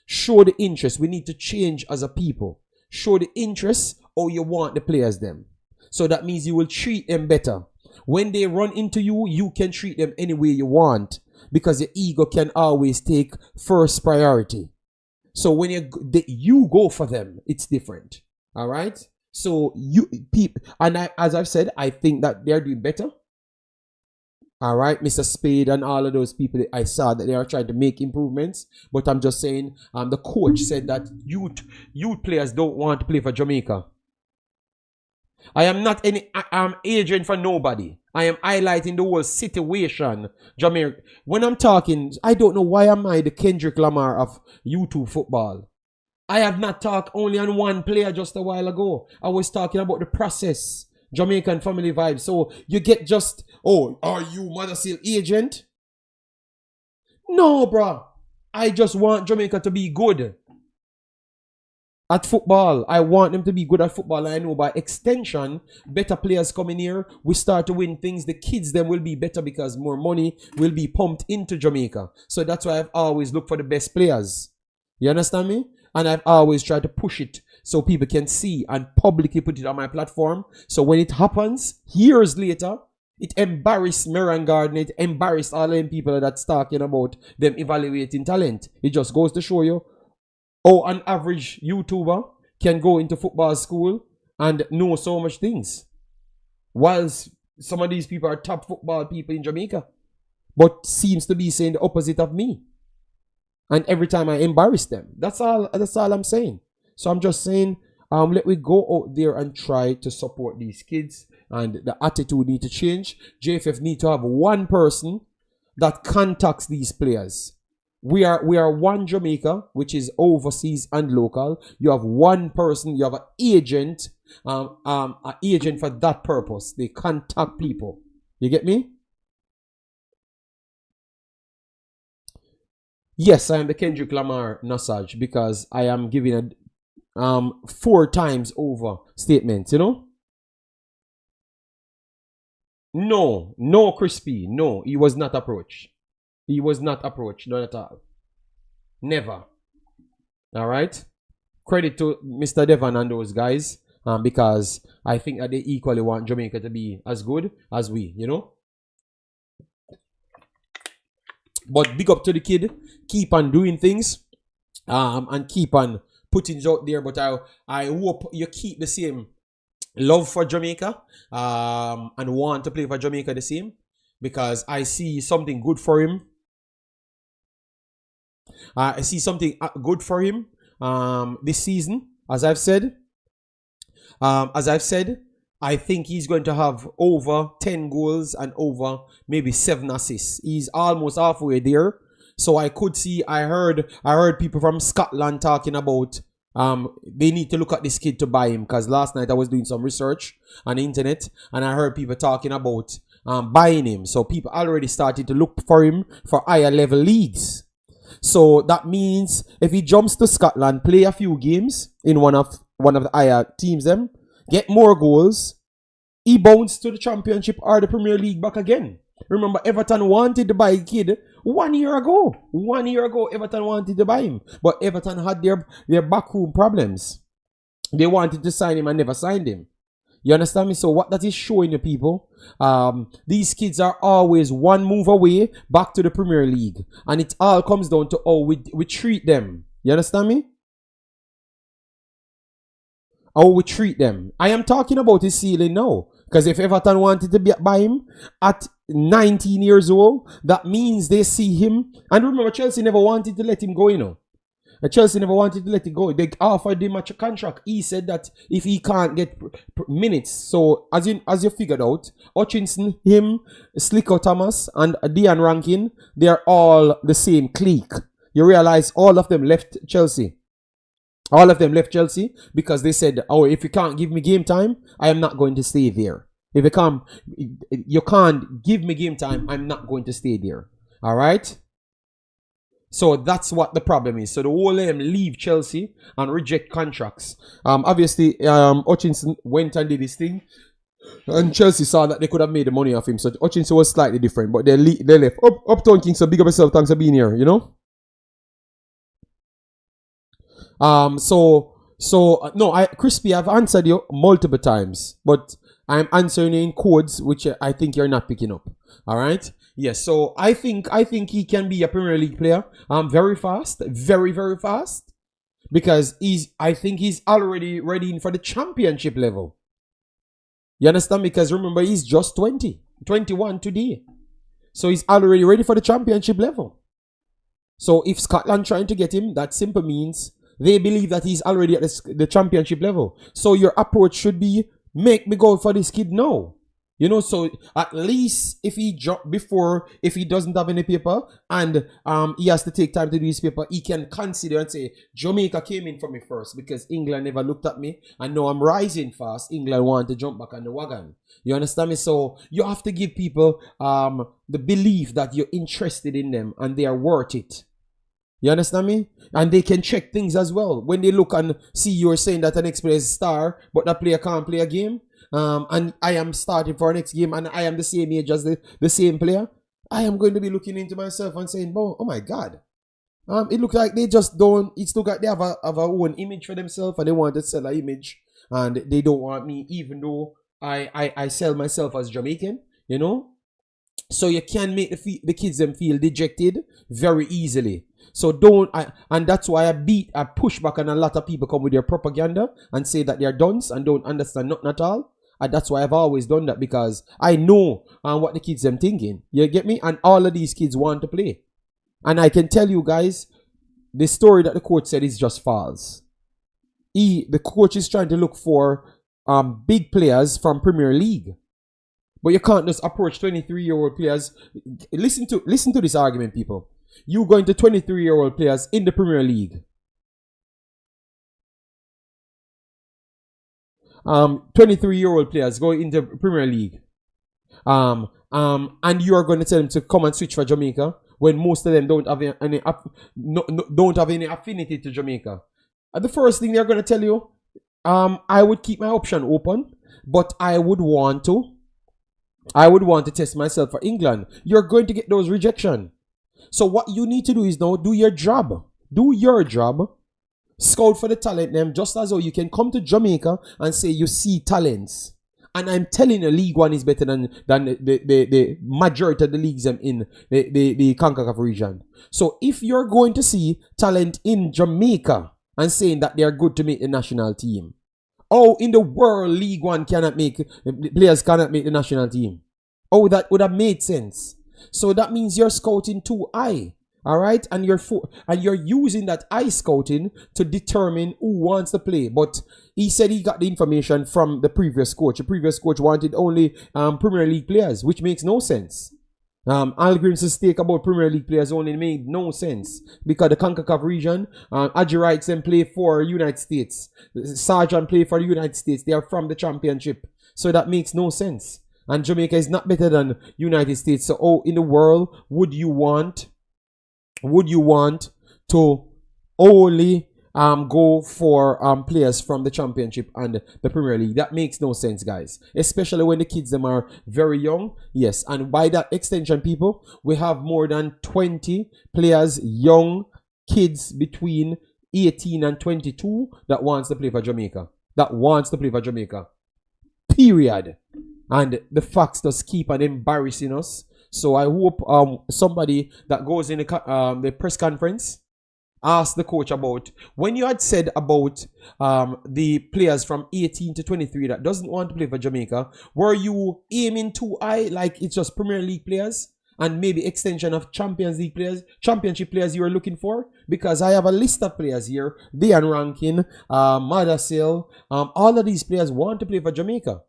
Show the interest. We need to change as a people. Show the interest or you want the players them. So that means you will treat them better. When they run into you, you can treat them any way you want because your ego can always take first priority. So when you go for them, it's different. All right? So as I've said, I think that they're doing better. All right, Mr. Spade and all of those people, I saw that they are trying to make improvements. But I'm just saying, the coach said that youth players don't want to play for Jamaica. I am not I'm agent for nobody. I am highlighting the whole situation. Jamaica. When I'm talking, I don't know why am I the Kendrick Lamar of YouTube football. I have not talked only on one player just a while ago. I was talking about the process. Jamaican family vibes. So you get just, oh, are you Mothersille agent? No, bro. I just want Jamaica to be good at football. I want them to be good at football. I know by extension, better players coming here, we start to win things. The kids then will be better because more money will be pumped into Jamaica. So that's why I've always looked for the best players. You understand me? And I've always tried to push it so people can see and publicly put it on my platform. So when it happens, years later, it embarrassed Meran Garden, it embarrassed all them people that's talking about them evaluating talent. It just goes to show you how an average YouTuber can go into football school and know so much things. Whilst some of these people are top football people in Jamaica, but seems to be saying the opposite of me. And every time I embarrass them. That's all I'm saying. So I'm just saying, let me go out there and try to support these kids. And the attitude need to change. JFF need to have one person that contacts these players. We are one Jamaica, which is overseas and local. You have one person, you have an agent for that purpose. They contact people. You get me? Yes, I am the Kendrick Lamar Nassaj because I am giving a 4 times over statement, you know? No, Crispy. No, he was not approached. He was not approached, not at all. Never. All right? Credit to Mr. Devon and those guys because I think that they equally want Jamaica to be as good as we, you know? But big up to the kid. Keep on doing things and keep on putting it out there. But I hope you keep the same love for Jamaica and want to play for Jamaica the same. Because I see something good for him. I see something good for him this season. As I've said, I think he's going to have over 10 goals and over maybe 7 assists. He's almost halfway there. So I could see, I heard people from Scotland talking about they need to look at this kid to buy him. Because last night I was doing some research on the internet and I heard people talking about buying him. So people already started to look for him for higher level leagues. So that means if he jumps to Scotland, play a few games in one of the higher teams them, get more goals, he bounced to the Championship or the Premier League back again. Remember, Everton wanted to buy a kid 1 year ago. 1 year ago, Everton wanted to buy him. But Everton had their backroom problems. They wanted to sign him and never signed him. You understand me? So what that is showing the people, these kids are always one move away back to the Premier League. And it all comes down to how we treat them. You understand me? How we treat them. I am talking about his ceiling now. Because if Everton wanted to buy him at 19 years old, that means they see him. And remember, Chelsea never wanted to let him go, you know. Chelsea never wanted to let it go. They offered him a contract. He said that if he can't get minutes. So, as you figured out, Hutchinson, him, Slicko Thomas, and Dean Rankin, they are all the same clique. You realize all of them left Chelsea. All of them left Chelsea because they said, oh, if you can't give me game time, I am not going to stay there. If you can't give me game time, I'm not going to stay there. All right? So that's what the problem is. So the whole them leave Chelsea and reject contracts. Obviously, Hutchinson went and did his thing, and Chelsea saw that they could have made the money off him. So Hutchinson was slightly different, but they left. Uptown King, so big up yourself. Thanks for being here. You know. No, Crispy, I've answered you multiple times, but I'm answering you in codes, which I think you're not picking up. All right. Yes. So I think he can be a Premier League player. Very fast, very very fast, because I think he's already ready for the championship level. You understand? Because remember, he's just 21 today, so he's already ready for the championship level. So if Scotland trying to get him, that simply means they believe that he's already at the championship level. So your approach should be, make me go for this kid now. You know, so at least if he if he doesn't have any paper and he has to take time to do his paper, he can consider and say, Jamaica came in for me first because England never looked at me, and now I'm rising fast. England want to jump back on the wagon. You understand me? So you have to give people the belief that you're interested in them and they are worth it. You understand me? And they can check things as well. When they look and see you're saying that the next player is a star, but that player can't play a game, and I am starting for our next game and I am the same age as the same player, I am going to be looking into myself and saying, oh my God. It looks like they just don't, it's look like they have a own image for themselves and they want to sell an image and they don't want me, even though I sell myself as Jamaican, you know? So you can make the kids them feel dejected very easily. So and that's why I push back on a lot of people come with their propaganda and say that they're dunce and don't understand nothing at all. And that's why I've always done that, because I know what the kids them thinking. You get me? And all of these kids want to play. And I can tell you guys, the story that the coach said is just false. The coach is trying to look for big players from Premier League. But you can't just approach 23-year-old players. Listen to this argument, people. You going to 23-year-old players in the Premier League. 23-year-old players going into Premier League. And you are going to tell them to come and switch for Jamaica when most of them don't have any affinity to Jamaica. And the first thing they're going to tell you, I would keep my option open, but I would want to test myself for England. You're going to get those rejection. So what you need to do is now do your job. Do your job. Scout for the talent them, just as though you can come to Jamaica and say you see talents. And I'm telling you, League One is better than the majority of the leagues in the Concacaf region. So if you're going to see talent in Jamaica and saying that they are good to make the national team, oh, in the world, League One players cannot make the national team. Oh, that would have made sense. So that means you're scouting too high, all right? And you're using that eye scouting to determine who wants to play. But he said he got the information from the previous coach. The previous coach wanted only Premier League players, which makes no sense. Algren's take about Premier League players only made no sense, because the Concacaf region, Adji Wrights and play for United States. Sargent play for the United States. They are from the championship. So that makes no sense. And Jamaica is not better than United States. So, in the world, would you want to only go for players from the championship and the Premier League? That makes no sense, guys. Especially when the kids them are very young. Yes, and by that extension, people, we have more than 20 players, young kids between 18 and 22 that wants to play for Jamaica. Period. And the facts just keep on embarrassing us. So I hope somebody that goes in the press conference asked the coach about, when you had said about the players from 18 to 23 that doesn't want to play for Jamaica, were you aiming too high, like it's just Premier League players and maybe extension of Champions League players, championship players you were looking for? Because I have a list of players here. Dean Rankin, Mothersille, all of these players want to play for Jamaica.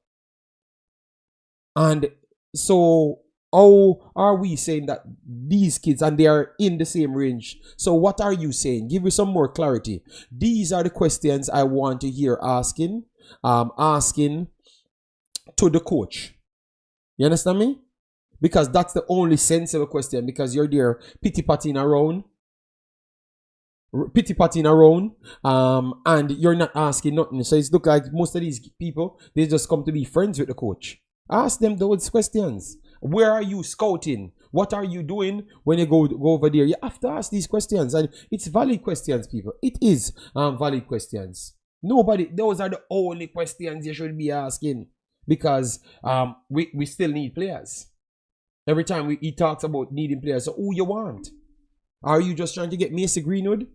And so how are we saying that these kids, and they are in the same range? So what are you saying? Give me some more clarity. These are the questions I want to hear asking to the coach. You understand me? Because that's the only sensible question, because you're there pity-patting around pity patting around, and you're not asking nothing. So it's look like most of these people, they just come to be friends with the coach. Ask them those questions. Where are you scouting? What are you doing when you go over there? You have to ask these questions, and it's valid questions, people. It is valid questions. Those are the only questions you should be asking, because we still need players. Every time he talks about needing players, so who you want? Are you just trying to get Macy Greenwood?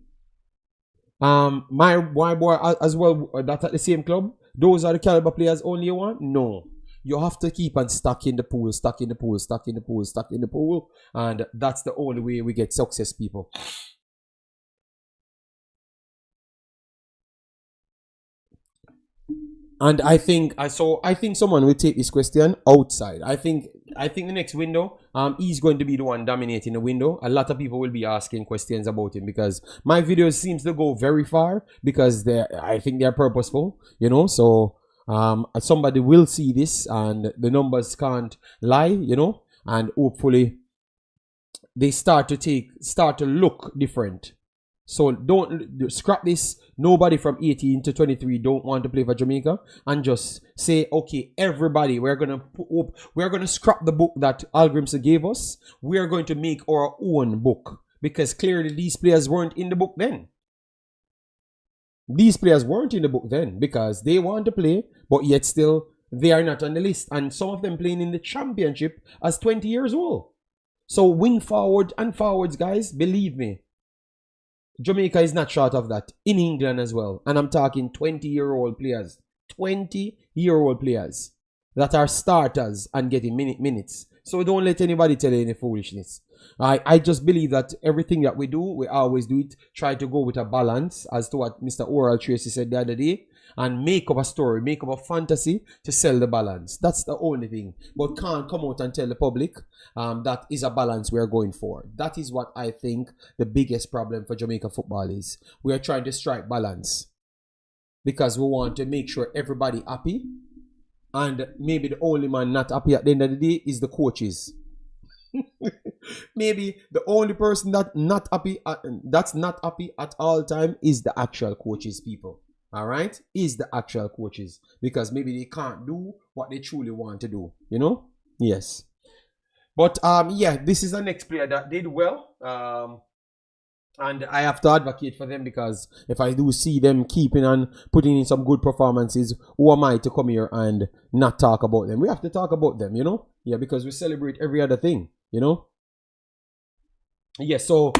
My boy as well, that at the same club. Those are the caliber players only you want? No. You have to keep on stacking the pool, stacking the pool, stacking the pool, stacking the pool. And that's the only way we get success, people. And I think someone will take this question outside. I think the next window, he's going to be the one dominating the window. A lot of people will be asking questions about him, because my videos seems to go very far, because I think they're purposeful, you know. So somebody will see this, and the numbers can't lie, you know, and hopefully they start to look different. So don't scrap this. Nobody from 18 to 23 don't want to play for Jamaica, and just say, okay, everybody, we're gonna scrap the book that Algrimson gave us. We're going to make our own book, because clearly these players weren't in the book then. These players weren't in the book then, because they want to play, but yet still they are not on the list, and some of them playing in the championship as 20 years old. So wing forward and forwards, guys, believe me, Jamaica is not short of that. In England as well. And I'm talking 20-year-old players. 20-year-old players that are starters and getting minutes. So don't let anybody tell you any foolishness. I just believe that everything that we do, we always do it. Try to go with a balance, as to what Mr. Oral Tracy said the other day. And make up a story, make up a fantasy to sell the balance. That's the only thing. But can't come out and tell the public that is a balance we're going for. That is what I think the biggest problem for Jamaica football is. We are trying to strike balance, because we want to make sure everybody happy. And maybe the only man not happy at the end of the day is the coaches. Maybe the only person that's not happy at all time is the actual coaches, people. All right, is the actual coaches, because maybe they can't do what they truly want to do, you know. Yes, but yeah, this is the next player that did well, and I have to advocate for them, because if I do see them keeping on putting in some good performances, who am I to come here and not talk about them? We have to talk about them, you know. Yeah, because we celebrate every other thing, you know. Yeah, so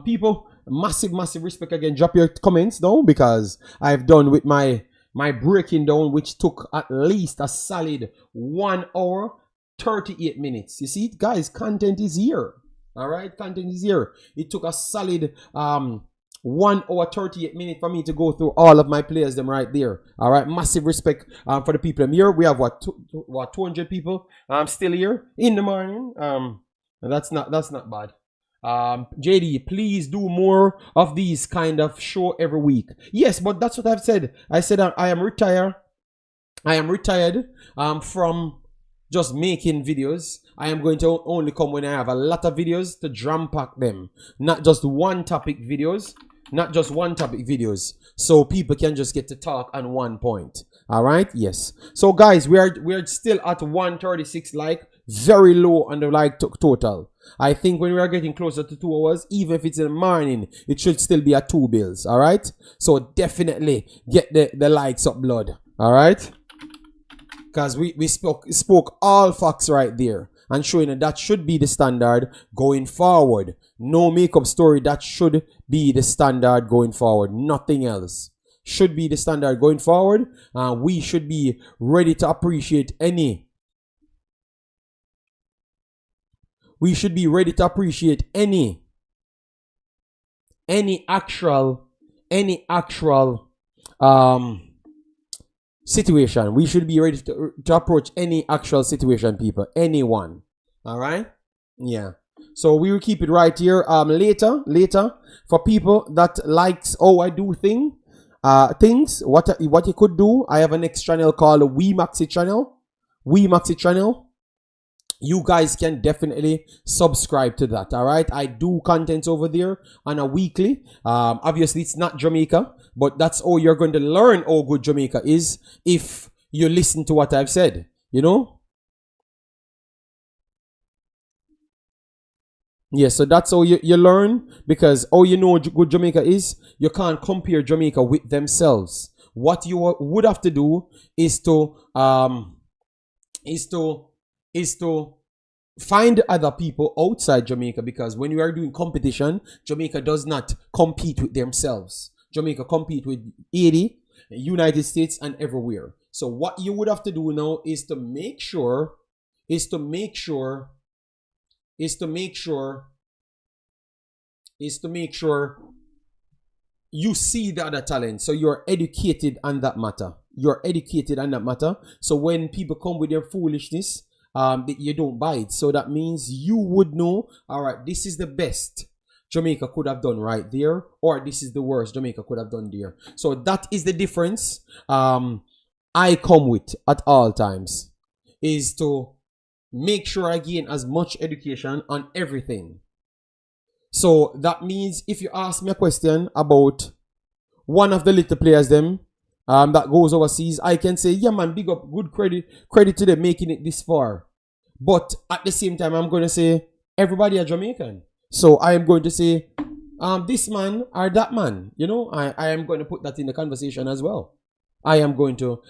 people, massive respect again. Drop your comments down, because I've done with my breaking down, which took at least a solid 1 hour 38 minutes. You see, guys, content is here. All right, content is here. It took a solid 1 hour 38 minutes for me to go through all of my players them right there. All right, massive respect for the people here. We have what 200 people still here in the morning. And that's not bad. JD, please do more of these kind of show every week. Yes, but that's what I've said. I said I am retired. I am retired from just making videos. I am going to only come when I have a lot of videos to jam pack them. Not just one topic videos. Not just one topic videos. So people can just get to talk on one point. All right? Yes. So guys, we are still at 136 like. Very low on the like total. I think when we are getting closer to 2 hours, even if it's in the morning, it should still be at 2 bills. All right? So definitely get the likes up, blood. All right? Because we spoke all facts right there, and showing that should be the standard going forward. No makeup story. That should be the standard going forward. Nothing else should be the standard going forward. We should be ready to appreciate any. We should be ready to appreciate any actual situation. We should be ready to approach any actual situation, people. Anyone. All right? Yeah. So we will keep it right here. Later, for people that likes how I do things, what you could do, I have a next channel called Wemaxit channel. you guys can definitely subscribe to that. All right, I do content over there on a weekly. Obviously it's not Jamaica, but that's all you're going to learn how good Jamaica is if you listen to what I've said, you know. Yeah, so that's how you learn, because all you know good Jamaica is, you can't compare Jamaica with themselves. What you would have to do is to is to is to find other people outside Jamaica, because when you are doing competition, Jamaica does not compete with themselves. Jamaica compete with 80, United States, and everywhere. So what you would have to do now is to make sure, is to make sure, is to make sure, is to make sure you see the other talent. So you're educated on that matter. You're educated on that matter. So when people come with their foolishness, you don't buy it. So that means you would know, all right, this is the best Jamaica could have done right there, or this is the worst Jamaica could have done there. So that is the difference I come with at all times, is to make sure I gain as much education on everything. So that means if you ask me a question about one of the little players them that goes overseas, I can say, yeah man, big up, good credit to them making it this far. But at the same time, I'm going to say everybody are Jamaican. So I am going to say this man or that man. You know, I am going to put that in the conversation as well. I am going to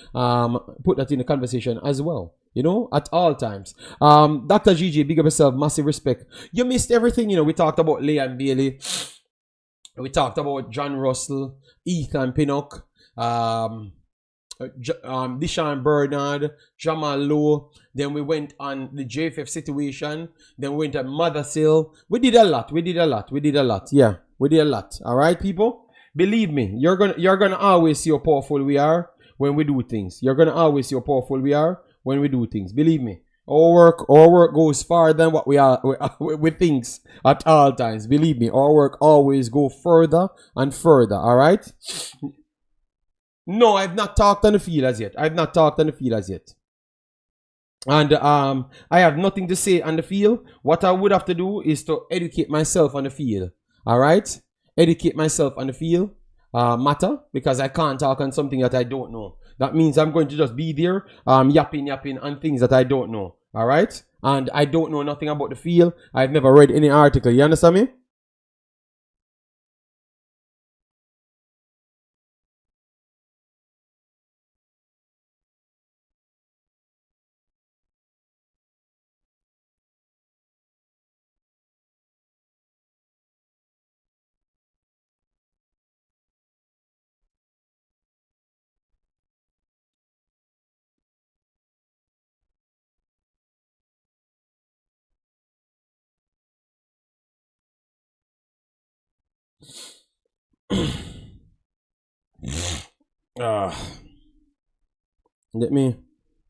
put that in the conversation as well. You know, at all times. Dr. GG, big up yourself, massive respect. You missed everything, you know. We talked about Leigh and Bailey. We talked about Jon Russell, Ethan Pinnock, Shon Bernard, Jamal Lowe. Then we went on the JFF situation. Then we went on Mothersille. We did a lot. We did a lot. We did a lot. Yeah, we did a lot. All right, people. Believe me, you're gonna always see how powerful we are when we do things. You're gonna always see how powerful we are when we do things. Believe me. Our work goes far than what we are with things at all times. Believe me, our work always go further and further. All right. No, I've not talked on the field as yet. I've not talked on the field as yet. And I have nothing to say on the field. What I would have to do is to educate myself on the field. All right? Educate myself on the field matter, because I can't talk on something that I don't know. That means I'm going to just be there yapping on things that I don't know. All right? And I don't know nothing about the field. I've never read any article. You understand me? Uh, Let me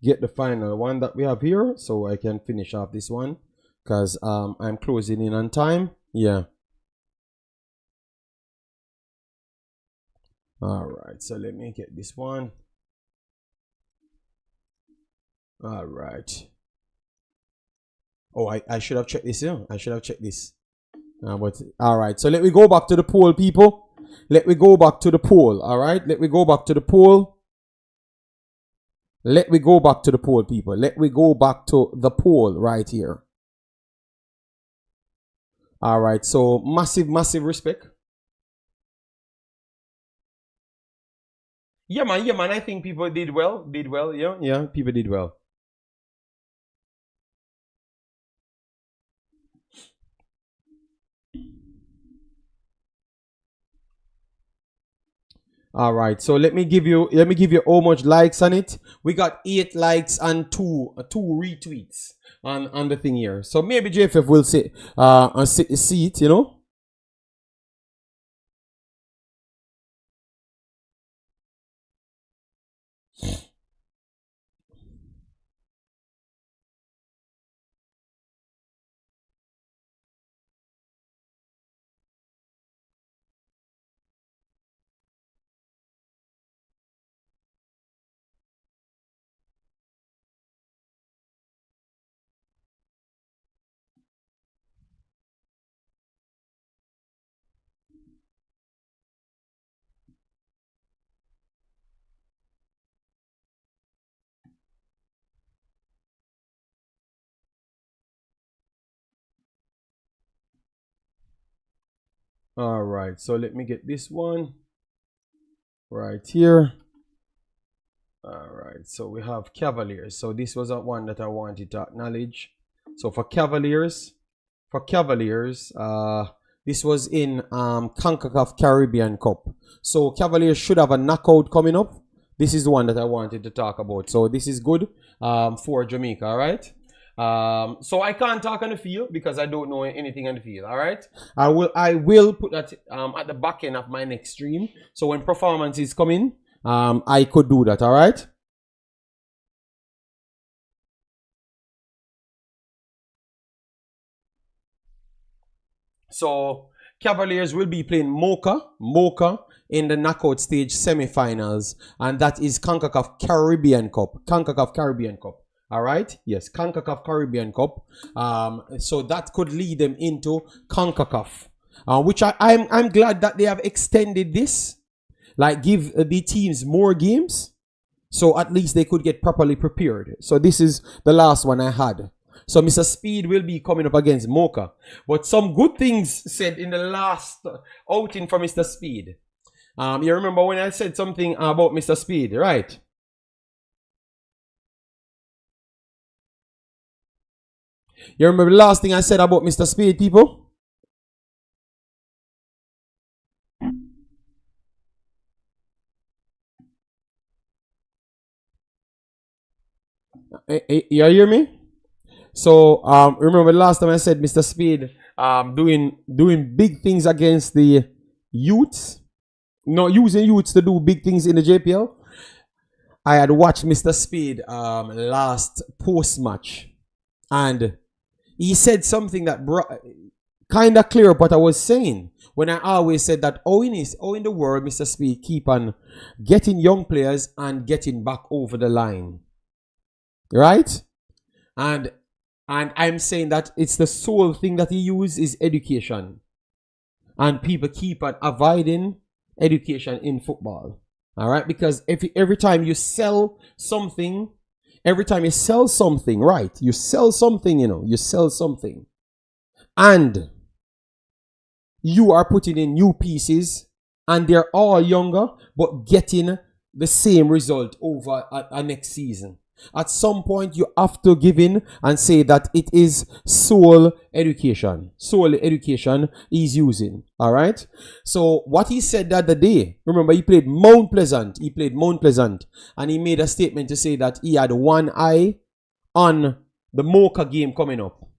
get the final one that we have here so I can finish off this one, because I'm closing in on time. Yeah. All right. So let me get this one. All right. Oh, I should have checked this. Yeah, I should have checked this. But all right. So let me go back to the poll, people. Let me go back to the poll. All right. Let me go back to the poll. Let me go back to the poll, people. Let me go back to the poll right here. All right. So massive respect. Yeah, man. Yeah, man. I think people did well. Did well. Yeah, yeah. People did well. All right, so let me give you how much likes on it. We got 8 likes and two retweets on the thing here. So maybe JFF will see it, you know. All right, so let me get this one right here. All right, so we have Cavaliers. So this was one that I wanted to acknowledge. So for Cavaliers, this was in Concacaf Caribbean Cup. So Cavaliers should have a knockout coming up. This is the one that I wanted to talk about. So this is good for Jamaica, all right? So I can't talk on the field because I don't know anything on the field, all right? I will put that at the back end of my next stream. So when performance is coming, I could do that, all right? So Cavaliers will be playing Mocha in the knockout stage semi-finals, and that is CONCACAF Caribbean Cup. All right, yes, CONCACAF Caribbean Cup. So that could lead them into CONCACAF, which I'm glad that they have extended this, like give the teams more games, so at least they could get properly prepared. So this is the last one I had. So Mr. Speed will be coming up against Mocha. But some good things said in the last outing for Mr. Speed. You remember when I said something about Mr. Speed, right? You remember the last thing I said about Mr. Speed, people? You hear me? So remember the last time I said Mr. Speed doing big things against the youths, not using youths to do big things in the JPL. I had watched Mr. Speed last post match, and he said something that kind of clear up what I was saying when I always said that in the world Mr. Speed keep on getting young players and getting back over the line, right? And I'm saying that it's the sole thing that he uses is education. And people keep on avoiding education in football. All right? Because every time you sell something, right? You sell something, you sell something. And you are putting in new pieces, and they're all younger, but getting the same result over a next season. At some point, you have to give in and say that it is sole education he's using. All right. So what he said the other day, remember he played Mount Pleasant. And he made a statement to say that he had one eye on the Mocha game coming up.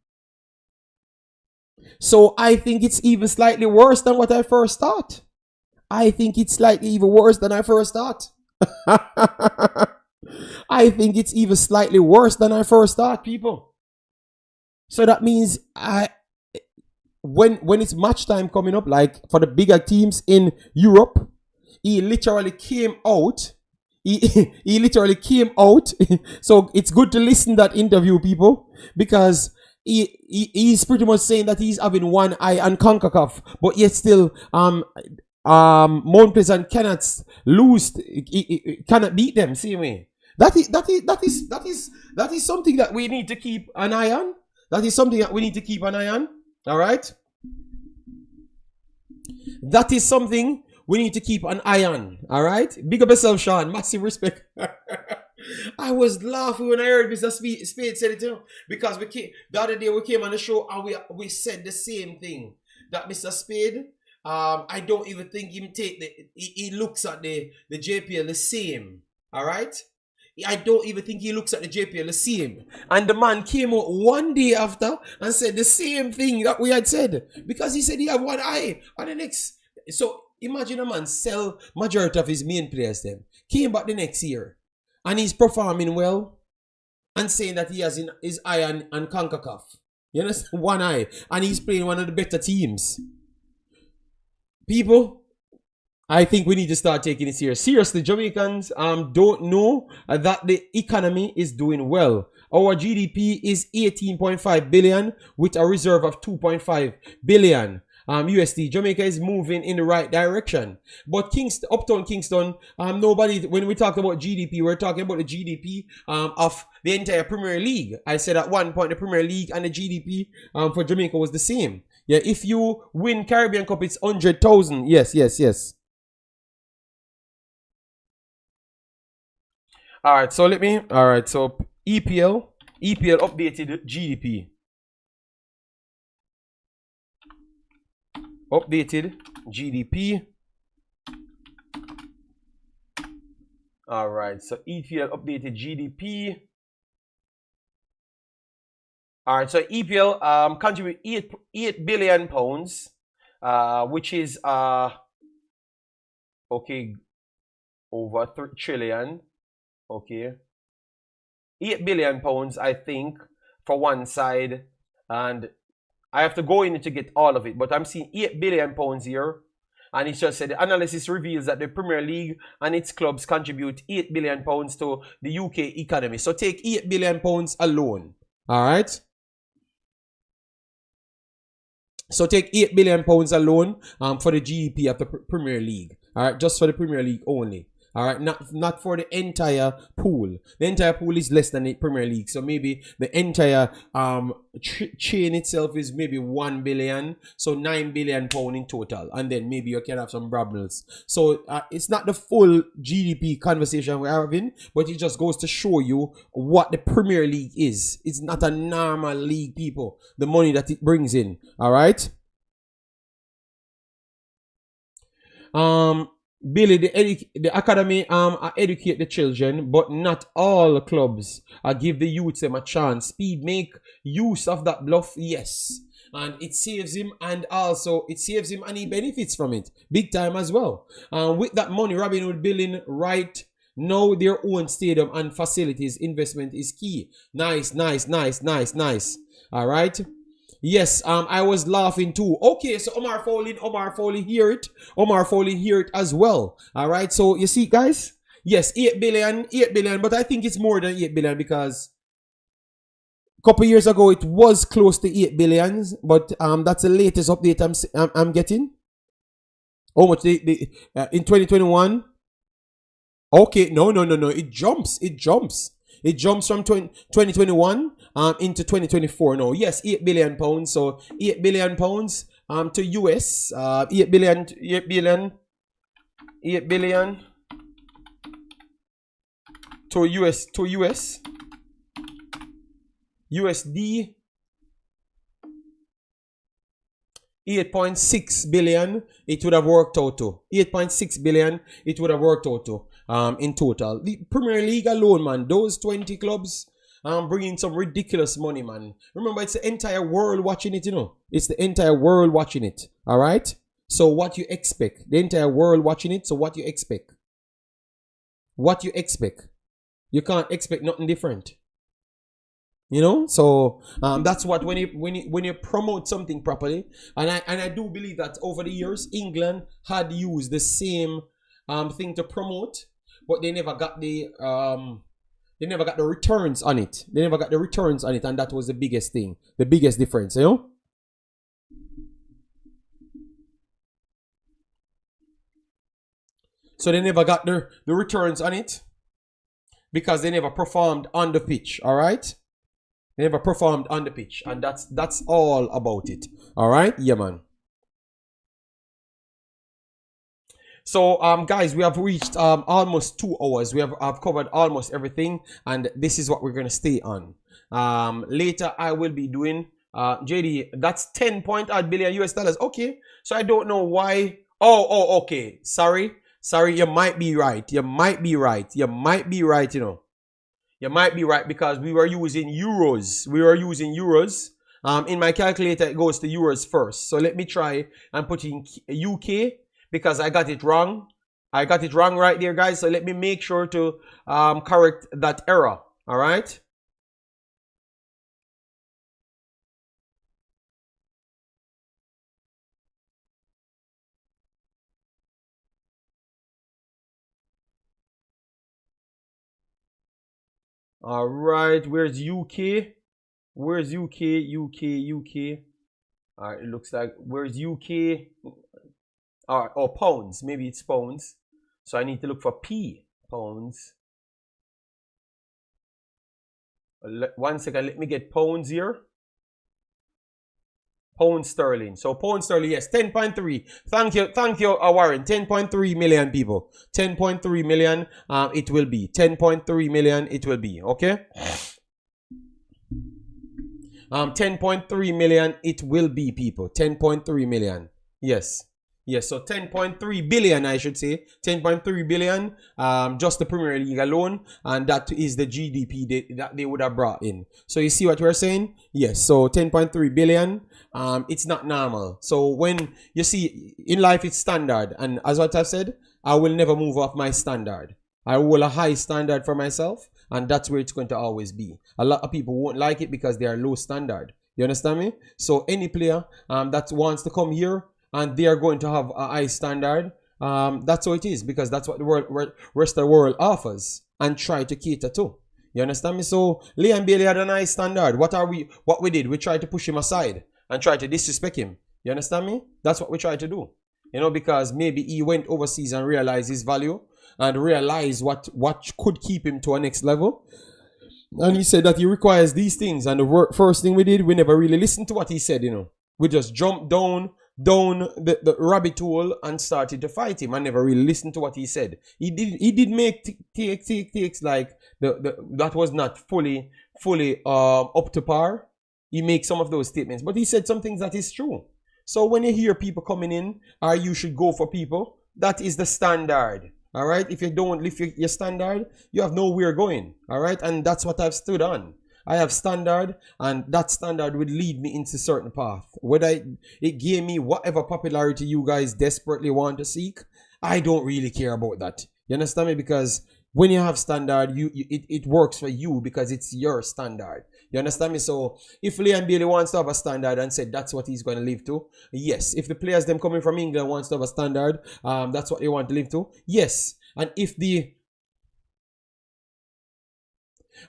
So I think it's even slightly worse than what I first thought. I think it's slightly even worse than I first thought. I think it's even slightly worse than I first thought, people. So that means when it's match time coming up, like for the bigger teams in Europe, he literally came out. He literally came out. So it's good to listen to that interview, people, because he's pretty much saying that he's having one eye on CONCACAF, but yet still Mount Pleasant cannot lose, cannot beat them. See me. That is something that we need to keep an eye on. All right. That is something we need to keep an eye on. All right. Big up yourself, Sean. Massive respect. I was laughing when I heard Mr. Spade said it too, because the other day we came on the show and we said the same thing, that Mr. Spade, I don't even think he looks at the JPL the same. All right. I don't even think he looks at the JPL the same. And the man came out one day after and said the same thing that we had said, because he said he had one eye on the next. So imagine a man sell majority of his main players then, came back the next year, and he's performing well and saying that he has his eye on CONCACAF. You understand? One eye. And he's playing one of the better teams. People, I think we need to start taking it serious. Seriously, Jamaicans don't know that the economy is doing well. Our GDP is 18.5 billion with a reserve of 2.5 billion USD. Jamaica is moving in the right direction. But Uptown Kingston, nobody, when we talk about GDP, we're talking about the GDP of the entire Premier League. I said at one point the Premier League and the GDP for Jamaica was the same. Yeah, if you win Caribbean Cup, it's 100,000. Yes, yes, yes. All right, so let me. All right, so EPL updated GDP. Updated GDP. All right, so EPL updated GDP. All right, so EPL contribute 8 billion pounds, which is okay, over 3 trillion. Okay, 8 billion pounds, I think, for one side, and I have to go in to get all of it, but I'm seeing 8 billion pounds here. And it just said the analysis reveals that the Premier League and its clubs contribute 8 billion pounds to the UK economy. So take 8 billion pounds alone. All right. So take 8 billion pounds alone for the GDP of the Premier League. All right, just for the Premier League only. All right, not for the entire pool. The entire pool is less than the Premier League, so maybe the entire chain itself is maybe 1 billion, so 9 billion pound in total, and then maybe you can have some problems. So it's not the full GDP conversation we're having, but it just goes to show you what the Premier League is. It's not a normal league, people. The money that it brings in. All right. Billy, the academy educate the children, but not all clubs give the youths them a chance. Speed make use of that bluff, yes. And it saves him, and also it saves him, and he benefits from it big time as well. With that money, Robin Hood building right now their own stadium and facilities investment is key. Nice, nice, nice, nice, nice. All right. Yes, I was laughing too. Okay, so Omar Foley hear it. Omar Foley hear it as well. All right, so you see, guys. Yes, 8 billion, but I think it's more than 8 billion because a couple years ago it was close to 8 billion, but that's the latest update I'm getting. How much they in 2021? Okay, no, it jumps. It jumps from 2021 into 2024. No, yes, 8 billion pounds. So 8 billion pounds to US, 8 billion to US USD 8.6 billion it would have worked out to. 8.6 billion it would have worked out to in total. The Premier League alone, man, those 20 clubs bringing some ridiculous money, man. Remember, it's the entire world watching it, you know. It's the entire world watching it. All right. So what you expect? The entire world watching it. So what you expect? What you expect? You can't expect nothing different. You know, so that's what when you promote something properly, and I do believe that over the years England had used the same thing to promote, but they never got the returns on it. They never got the returns on it, and that was the biggest thing, the biggest difference, you know. So they never got the returns on it because they never performed on the pitch. All right. They never performed on the pitch, and that's all about it. All right, yeah, man. So, guys, we have reached almost 2 hours. I've covered almost everything, and this is what we're gonna stay on. Later, I will be doing JD. That's 10 billion US dollars. Okay, so I don't know why. Oh, okay. Sorry. You might be right. You might be right. You know. You might be right because we were using euros. In my calculator, it goes to euros first. So let me try and put in UK because I got it wrong. I got it wrong right there, guys. So let me make sure to correct that error. All right. All right. Where's UK? Where's UK? UK. All right. It looks like where's UK? All right. Oh, pounds. Maybe it's pounds. So I need to look for P. Pounds. 1 second. Let me get pounds here. Pound sterling. So pound sterling, yes, 10.3. Thank you, Warren. 10.3 million people. 10.3 million. It will be 10.3 million. It will be okay. 10.3 million. It will be people. 10.3 million. Yes. Yes, so 10.3 billion, I should say. 10.3 billion, just the Premier League alone, and that is the GDP that they would have brought in. So you see what we're saying? Yes, so 10.3 billion, it's not normal. So when you see, in life it's standard, and as what I've said, I will never move off my standard. I will a high standard for myself, and that's where it's going to always be. A lot of people won't like it because they are low standard. You understand me? So any player that wants to come here, and they are going to have a high standard. That's how it is, because that's what the rest of the world offers and try to cater to. You understand me? So Liam Bailey had a nice standard. What we did, we tried to push him aside and try to disrespect him. You understand me? That's what we tried to do. You know, because maybe he went overseas and realized his value and realized what could keep him to a next level. And he said that he requires these things. And the first thing we did, we never really listened to what he said, you know. We just jumped down the rabbit hole and started to fight him. I never really listened to what he said. He did make takes like that was not fully up to par. He makes some of those statements, but he said some things that is true. So when you hear people coming in, or you should go for people, that is the standard. All right. If you don't lift your standard, you have nowhere going. All right, and that's what I've stood on. I have standard, and that standard would lead me into certain path. Whether it gave me whatever popularity you guys desperately want to seek, I don't really care about that. You understand me? Because when you have standard, it works for you because it's your standard. You understand me? So if Liam Bailey wants to have a standard and said that's what he's going to live to, yes. If the players them coming from England wants to have a standard, that's what they want to live to, yes. And if the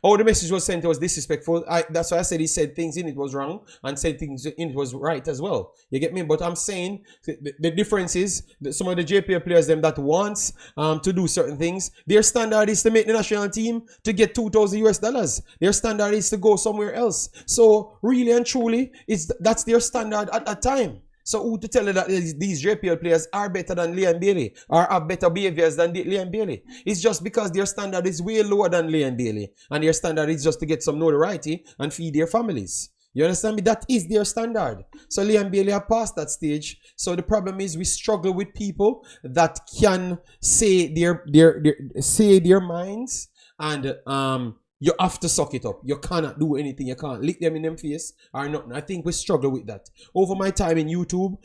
the message was sent was disrespectful. That's why I said he said things in it was wrong and said things in it was right as well. You get me? But I'm saying the difference is that some of the JPL players them that wants to do certain things, their standard is to make the national team to get $2,000 US. Their standard is to go somewhere else. So really and truly, that's their standard at that time. So who to tell you that these JPL players are better than Liam Bailey or have better behaviors than Liam Bailey? It's just because their standard is way lower than Liam Bailey, and their standard is just to get some notoriety and feed their families. You understand me? That is their standard. So Liam Bailey have passed that stage. So the problem is we struggle with people that can say their minds, and you have to suck it up. You cannot do anything. You can't lick them in them face or nothing. I think we struggle with that. Over my time in YouTube,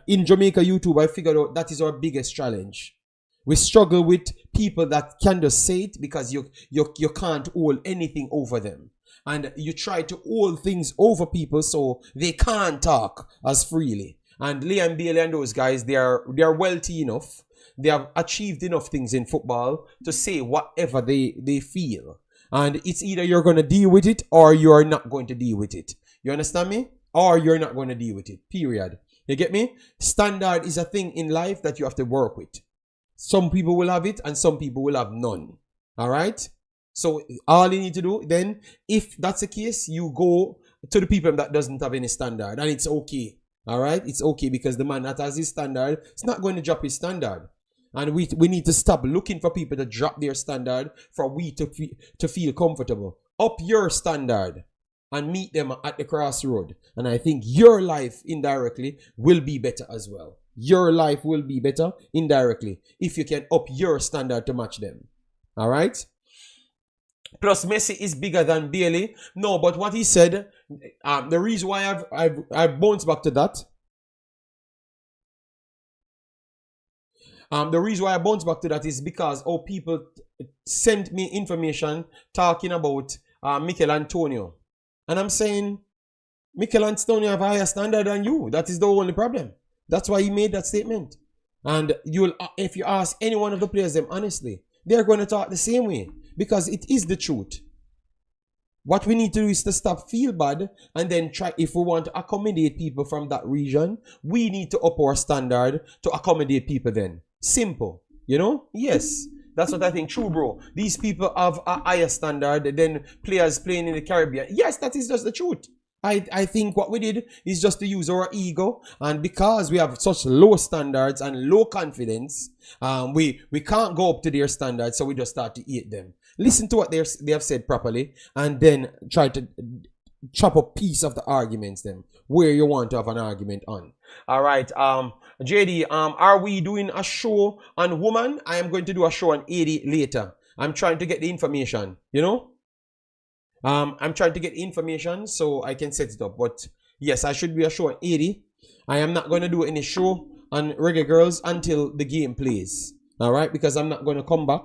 in Jamaica YouTube, I figured out that is our biggest challenge. We struggle with people that can just say it because you can't hold anything over them. And you try to hold things over people so they can't talk as freely. And Liam Bailey and those guys, they are wealthy enough. They have achieved enough things in football to say whatever they feel. And it's either you're going to deal with it or you're not going to deal with it. You understand me? Or you're not going to deal with it. Period. You get me? Standard is a thing in life that you have to work with. Some people will have it and some people will have none. All right? So all you need to do then, if that's the case, you go to the people that doesn't have any standard. And it's okay. All right? It's okay because the man that has his standard, it's not going to drop his standard. And we need to stop looking for people to drop their standard for we to feel comfortable. Up your standard and meet them at the crossroad. And I think your life indirectly will be better as well. Your life will be better indirectly if you can up your standard to match them. All right? Plus Messi is bigger than Bailey. No, but what he said, the reason why I've bounced back to that, the reason why I bounce back to that is because people sent me information talking about Michail Antonio. And I'm saying, Michail Antonio have a higher standard than you. That is the only problem. That's why he made that statement. And if you ask any one of the players them honestly, they're going to talk the same way. Because it is the truth. What we need to do is to stop feel bad and then try, if we want to accommodate people from that region, we need to up our standard to accommodate people then. Simple. You know? Yes. That's what I think. True, bro. These people have a higher standard than players playing in the Caribbean. Yes, that is just the truth. I think what we did is just to use our ego, and because we have such low standards and low confidence, we can't go up to their standards, so we just start to eat them. Listen to what they have said properly, and then try to chop a piece of the arguments them where you want to have an argument on. All right, JD, are we doing a show on woman? I am going to do a show on 80 later. I'm trying to get the information, you know. I'm trying to get information so I can set it up. But yes, I should be a show on 80. I am not going to do any show on Reggae Girlz until the game plays. All right, because I'm not going to come back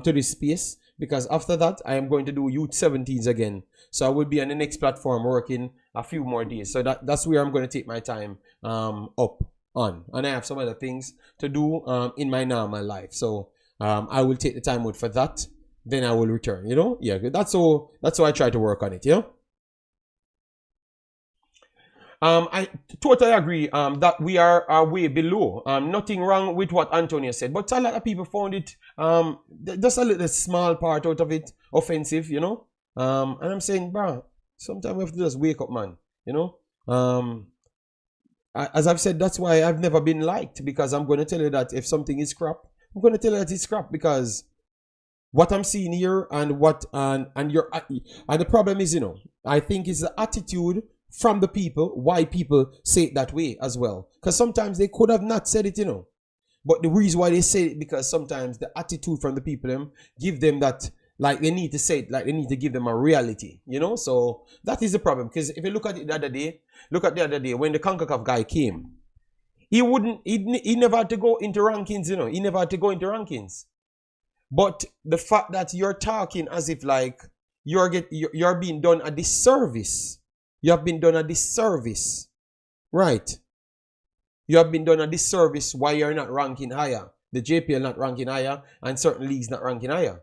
to this space, because after that I am going to do Youth 17s again. So I will be on the next platform working a few more days. So that's where I'm going to take my time up on. And I have some other things to do in my normal life. So I will take the time out for that. Then I will return, you know. Yeah, that's how I try to work on it, you know. I totally agree that we are way below. Nothing wrong with what Antonio said, but a lot of people found it just a little small part out of it offensive, you know. And I'm saying, bro, sometimes we have to just wake up, man, you know. As I've said, that's why I've never been liked, because I'm going to tell you that if something is crap, I'm going to tell you that it's crap, because what I'm seeing here and what and the problem is, you know, I think it's the attitude from the people, why people say it that way as well. Because sometimes they could have not said it, you know. But the reason why they say it, because sometimes the attitude from the people give them that, like, they need to say it, like they need to give them a reality, you know. So that is the problem. Because if you look at it the other day, when the Concacaf guy came, he never had to go into rankings, you know. He never had to go into rankings. But the fact that you're talking as if like you're being done a disservice. You have been done a disservice. Right. You have been done a disservice why you're not ranking higher. The JPL not ranking higher and certain leagues not ranking higher.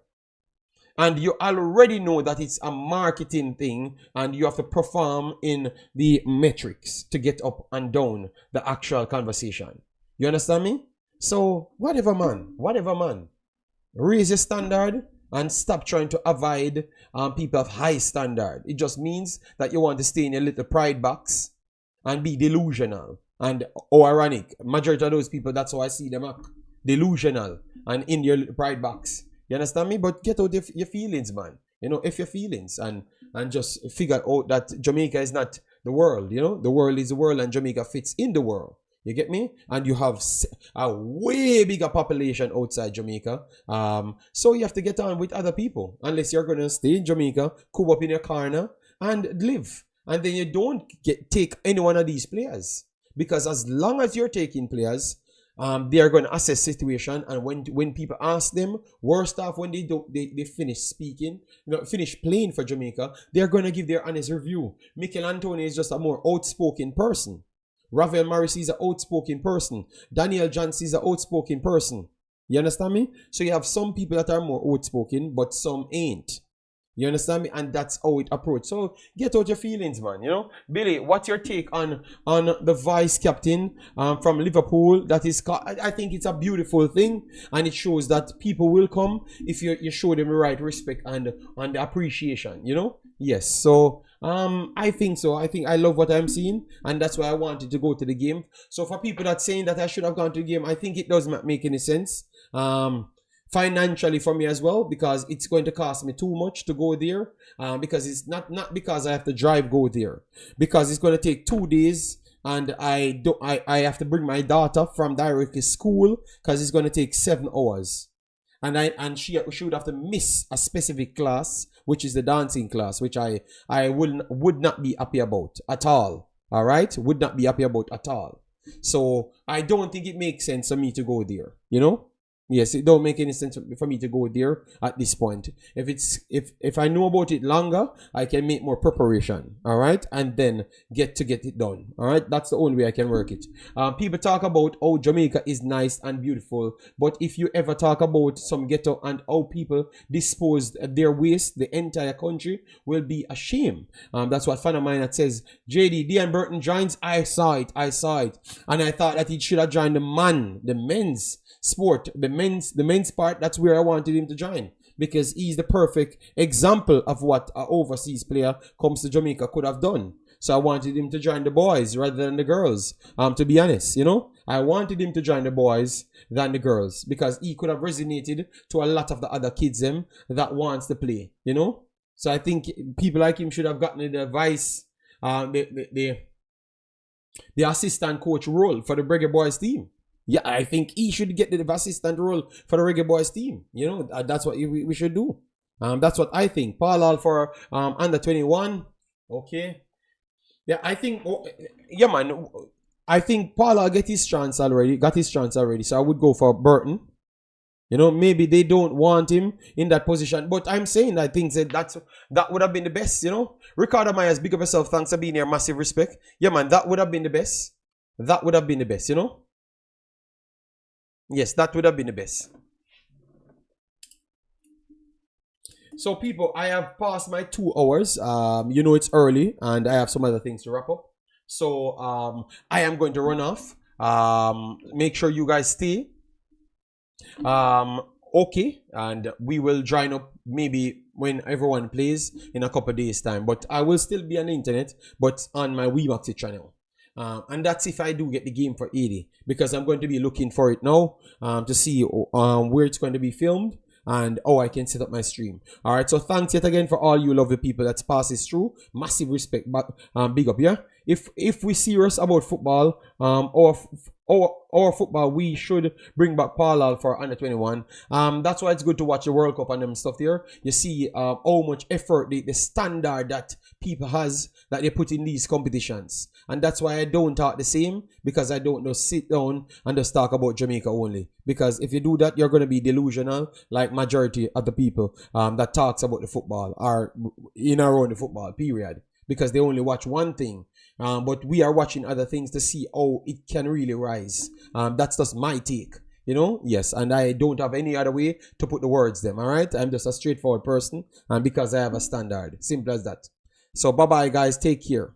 And you already know that it's a marketing thing and you have to perform in the metrics to get up and down the actual conversation. You understand me? So whatever, man. Whatever, man. Raise your standard and stop trying to avoid people of high standard. It just means that you want to stay in your little pride box and be delusional and ironic. Majority of those people, that's how I see them act. Delusional and in your little pride box. You understand me? But get out your feelings, man. You know, if your feelings and just figure out that Jamaica is not the world. You know, the world is the world and Jamaica fits in the world. You get me? And you have a way bigger population outside Jamaica. So you have to get on with other people. Unless you're going to stay in Jamaica, cool up in your corner and live. And then you don't take any one of these players. Because as long as you're taking players, they are going to assess situation. And when people ask them, worst off, when they finish speaking, you know, finish playing for Jamaica, they're going to give their honest review. Michail Antonio is just a more outspoken person. Ravel Morrissey is an outspoken person. Daniel Johnson is an outspoken person. You understand me? So you have some people that are more outspoken, but some ain't. You understand me? And that's how it approach. So get out your feelings, man. You know, Billy, what's your take on the vice captain from Liverpool? That is, I think it's a beautiful thing, and it shows that people will come if you show them the right respect and the appreciation. You know, yes. So I think so. I love what I'm seeing, and that's why I wanted to go to the game. So for people that saying that I should have gone to the game, I think it does not make any sense. Financially for me as well, because it's going to cost me too much to go there, because it's not because I have to go there, because it's going to take 2 days and I have to bring my daughter from directly school because it's going to take 7 hours, and she would have to miss a specific class, which is the dancing class, which I would not be happy about at all. All right, would not be happy about at all. So I don't think it makes sense for me to go there, you know. Yes, it don't make any sense for me to go there at this point. If I know about it longer, I can make more preparation, all right, and then get it done, all right. That's the only way I can work it. People talk about how Jamaica is nice and beautiful, but if you ever talk about some ghetto and how people dispose their waste, the entire country will be ashamed. That's what fan of mine that says, JD, Dean Burton joins. I saw it, and I thought that he should have joined the men's sport, the men's part. That's where I wanted him to join, because he's the perfect example of what an overseas player comes to Jamaica could have done. So I wanted him to join the boys rather than the girls. To be honest, you know, I wanted him to join the boys than the girls because he could have resonated to a lot of the other kids them that wants to play, you know. So I think people like him should have gotten the advice, the assistant coach role for the Reggae Boyz team. Yeah, I think he should get the assistant role for the Reggae Boyz team. You know, that's what we should do. That's what I think. Paul for under 21. Okay. Yeah, I think. Yeah, man. I think Paul got his chance already. So I would go for Burton. You know, maybe they don't want him in that position. But I'm saying I think that would have been the best, you know. Ricardo Myers, big up yourself. Thanks for being here. Massive respect. Yeah, man, that would have been the best. That would have been the best, you know. Yes, that would have been the best. So people, I have passed my 2 hours. You know it's early and I have some other things to wrap up. So I am going to run off. Make sure you guys stay. Okay, and we will join up maybe when everyone plays in a couple of days time, but I will still be on the internet but on my Wemaxit channel, and that's if I do get the game for 80, because I'm going to be looking for it now to see where it's going to be filmed and I can set up my stream. All right, so thanks yet again for all you lovely people that's passes through. Massive respect, but big up. Yeah, if we serious about football or football, we should bring back Paul for under 21. That's why it's good to watch the World Cup and them stuff there. You see how much effort, the standard that people has that they put in these competitions. And that's why I don't talk the same, because I don't know sit down and just talk about Jamaica only. Because if you do that, you're going to be delusional, like majority of the people that talks about the football are in around the football, period. Because they only watch one thing. But we are watching other things to see how it can really rise. That's just my take, you know. Yes, and I don't have any other way to put the words them. All right, I'm just a straightforward person, and because I have a standard, simple as that. So bye bye guys, take care.